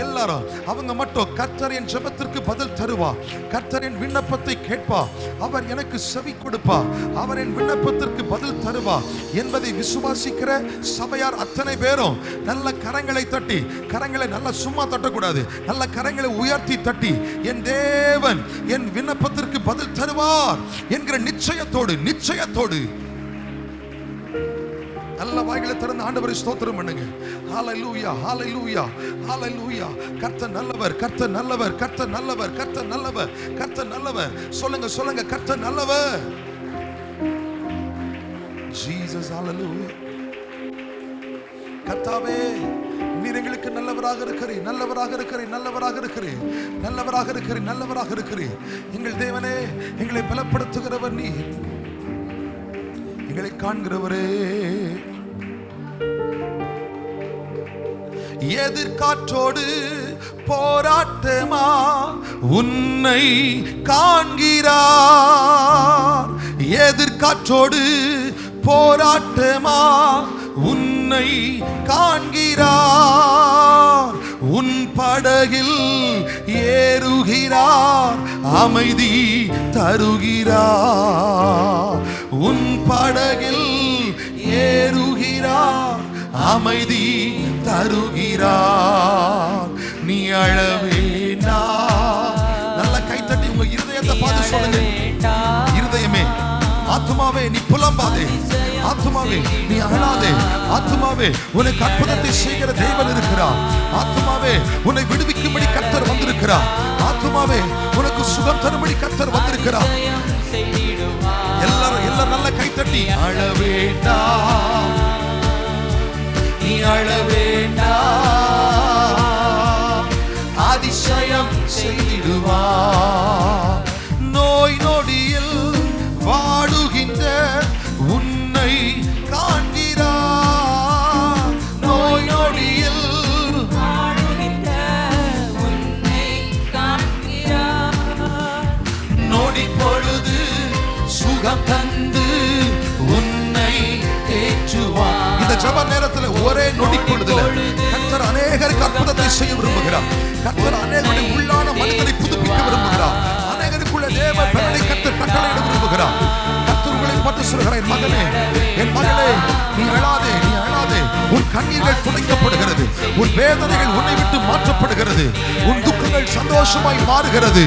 Speaker 1: எல்லாரும் அவங்க மட்டும், கர்த்தர் என் ஜெபத்திற்கு பதில் தருவார், கர்த்தர் என் விண்ணப்பத்தை கேட்பார், அவர் எனக்கு செவி கொடுப்பார், அவர் என் விண்ணப்பத்திற்கு பதில் தருவார் என்பதை விசுவாசிக்கிற சபையார் அத்தனை பேரும் நல்ல கரங்களை தட்டி, கரங்களை நல்ல சும்மா தட்டக்கூடாது, நல்ல கரங்களை உயர்த்தி தட்டி, என் தேவன் என் விண்ணப்பத்திற்கு பதில் தருவார் என்கிற நிச்சயத்தோடு நல்ல வாய்களை திறந்து ஆண்டவரை ஸ்தோத்திரம் பண்ணுங்க. ஹல்லேலூயா, ஹல்லேலூயா, ஹல்லேலூயா. கர்த்தர் நல்லவர், கர்த்தர் நல்லவர், கர்த்தர் நல்லவர், கர்த்தர் நல்லவர், கர்த்தர் நல்லவர். சொல்லுங்க கர்த்தர் நல்லவர். ஜீசஸ், ஹல்லேலூயா. கர்த்தாவே நீர் எங்களுக்கு நல்லவராக இருக்கிறீர், நல்லவராக இருக்கிறீர், நல்லவராக இருக்கிறீர், நல்லவராக இருக்கிறீர், நல்லவராக இருக்கிறீர். எங்கள் தேவனே, எங்களை பலப்படுத்துகிறவர் நீர், எங்களை காண்கிறவரே. எதிர்காற்றோடு போராட்டமா உன்னை காண்கிறார், எதிர்காற்றோடு போராட்டமா உன்னை காண்கிறார், உன் படகில் ஏறுகிறார், அமைதி தருகிறார், உன் படகில் ஏறுகிறார், அமைதி தருகிறார். நீ அழவேனா, நல்ல கைத்தட்டி உங்க இருதயத்தை கரத்தை பார்த்து சொல்லுங்க. இருதயமே, ஆத்துமாவே நீ புலம்பாதே, ஆத்துமாவே நீ அழாதே, ஆத்துமாவே உனக்கு அற்புதத்தை செய்கிற தேவன் இருக்கிறார், ஆத்துமாவே உன்னை விடுவிக்கும்படி கர்த்தர் வந்திருக்கிறார், ஆத்துமாவே உனக்கு சுகம் தரும்படி கர்த்தர் வந்திருக்கிறார். எல்லாரும் நல்ல கைத்தட்டி அழ வேண்டாம், நீ அழ வேண்டாம், அதிசயம் செய்திடுவார். நோய் நொடியில் வாடுகின்ற உன்னை காண்கிறார், நோய் நொடியில் வாடுகின்ற உன்னை காண்கிறார், நொடி பொழுது சுகம் தந்து உன்னை தேற்றுவார். இந்த ஜெப நேரத்தில் ஒரே நொடி பொழுதுல கர்த்தர் அநேகருக்கு அற்புதத்தை செய்ய விரும்புகிறார். கர்த்தர் அநேகருடைய உள்ளான மனிதனை புதுப்பிக்க விரும்புகிறார். அநேகருக்குள்ள தேவ பலனை கர்த்தர் கட்டளையிட விரும்புகிறார். கர்த்தர் உங்களை பார்த்து சொல்கிறார், என் மகனே, என் மகளே, நீ அழாதே, நீ அழாதே. உன் கண்ணீர்கள் துடைக்கப்படுகிறது, உன் வேதனைகள் உன்னை விட்டு மாற்றப்படுகிறது, உன் துக்கங்கள் சந்தோஷமாய் மாறுகிறது.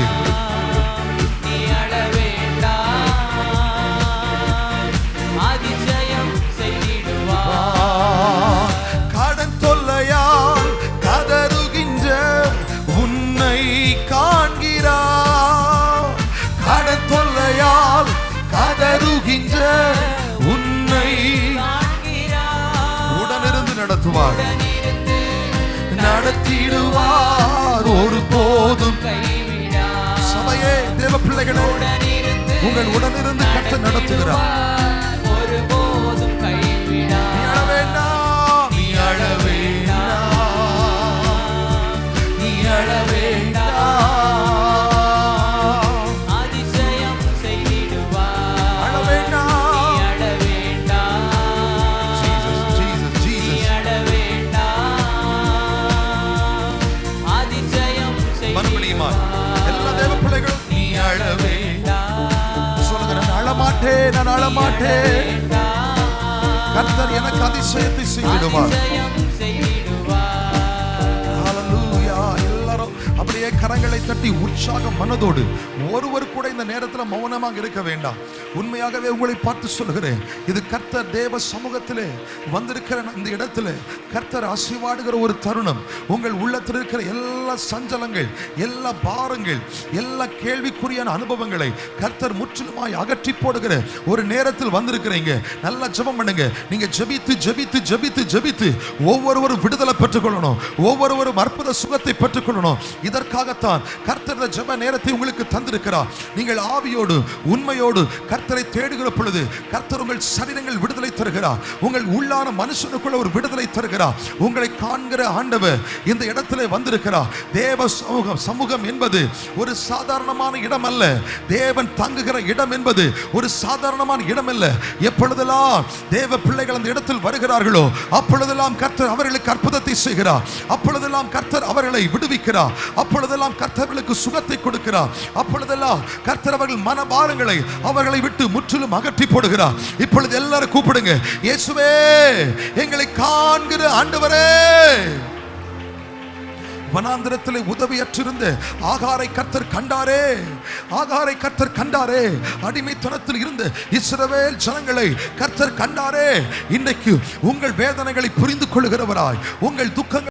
Speaker 1: கடன் தொல்லையால் கதறுகின்ற உன்னை காண்கிறார், கடன் தொல்லையால் கதறுகின்ற உன்னை உடனிருந்து நடத்துவார், நடத்திடுவார், ஒருபோதும் சபையே, தேவ பிள்ளைகளே, உங்கள் உடனிருந்து கர்த்தர் நடத்துகிறார். எல்லா தேவ பிள்ளைகளும் நீ அழ வேண்டாம் சொல்லுங்க. நான் அழமாட்டேன், நான் அழமாட்டேன், கர்த்தர் எனக்கு அதிசயத்தை செய்திடுவார். ஹல்லேலூயா. எல்லாரும் அப்படியே கரங்களை தட்டி உற்சாக மனதோடு, ஒருவர் கூட இந்த நேரத்தில் மௌனமாக இருக்க வேண்டாம். உண்மையாகவே உங்களை பார்த்து சொல்கிறேன், இது கர்த்தர் தேவ சமூகத்திலே வந்திருக்கிற இந்த இடத்துல கர்த்தர் ஆசீர்வாடுகிற ஒரு தருணம். உங்கள் உள்ளத்தில் இருக்கிற எல்லா சஞ்சலங்கள், எல்லா பாரங்கள், எல்லா கேள்விக்குறியான அனுபவங்களை கர்த்தர் முற்றிலுமாய் அகற்றி போடுகிற ஒரு நேரத்தில் வந்திருக்கிறீங்க. நல்லா ஜெபம் பண்ணுங்க. நீங்க ஜெபித்து ஜெபித்து ஜெபித்து ஜெபித்து ஒவ்வொருவரும் விடுதலை பெற்றுக்கொள்ளணும், ஒவ்வொருவரும் அற்புத சுகத்தை பெற்றுக்கொள்ளணும். இதற்காகத்தான் கர்த்தர் ஜெப நேரத்தை உங்களுக்கு தந்திருக்கிறார். நீங்கள் ஆவியோடு உண்மையோடு கர்த்தரை தேடுகிற பொழுது கர்த்தர் உங்கள் சரீரங்கள் விடுதலை தருகிறார், உங்கள் உள்ளான மனுஷனுக்குள்ள ஒரு விடுதலை தருகிறார். உங்களை காண்கிற ஆண்டவர் இந்த இடத்திலே வந்திருக்கிறார். தேவ சமூகம் என்பது ஒரு சாதாரணமான இடம் அல்ல. தேவன் தங்குகிற இடம் என்பது ஒரு சாதாரணமான இடம் அல்ல. எப்பொழுதெல்லாம் தேவ பிள்ளைகள் அந்த இடத்தில் வருகிறார்களோ அப்பொழுதெல்லாம் கர்த்தர் அவர்களுக்கு அற்புதத்தை செய்கிறார், அப்பொழுதெல்லாம் கர்த்தர் அவர்களை விடுவிக்கிறார், அப்பொழுதெல்லாம் கர்த்தர்களுக்கு சுகத்தை கொடுக்கிறார், அப்பொழுதெல்லாம் கர்த்தர் அவர்கள் மனபாரங்களை அவர்களை விட்டு முற்றிலும் அகற்றி போடுகிறார். இப்பொழுது எல்லாரும் கூப்பிடுங்க, இயேசுவே, எங்களை காண்கிற ஆண்டவரே. வனாந்திரத்திலே உதவியற்றிருந்த ஆகாரை கர்த்தர் கண்டாரே, ஆகாரை கர்த்தர் கண்டாரே. அடிமைத்தனத்தில் இருந்த இஸ்ரவேல் ஜனங்களை கர்த்தர் கண்டாரே. இன்றைக்கு உங்கள் வேதனைகளை புரிந்து கொள்கிறவராய், உங்கள் துக்கங்கள்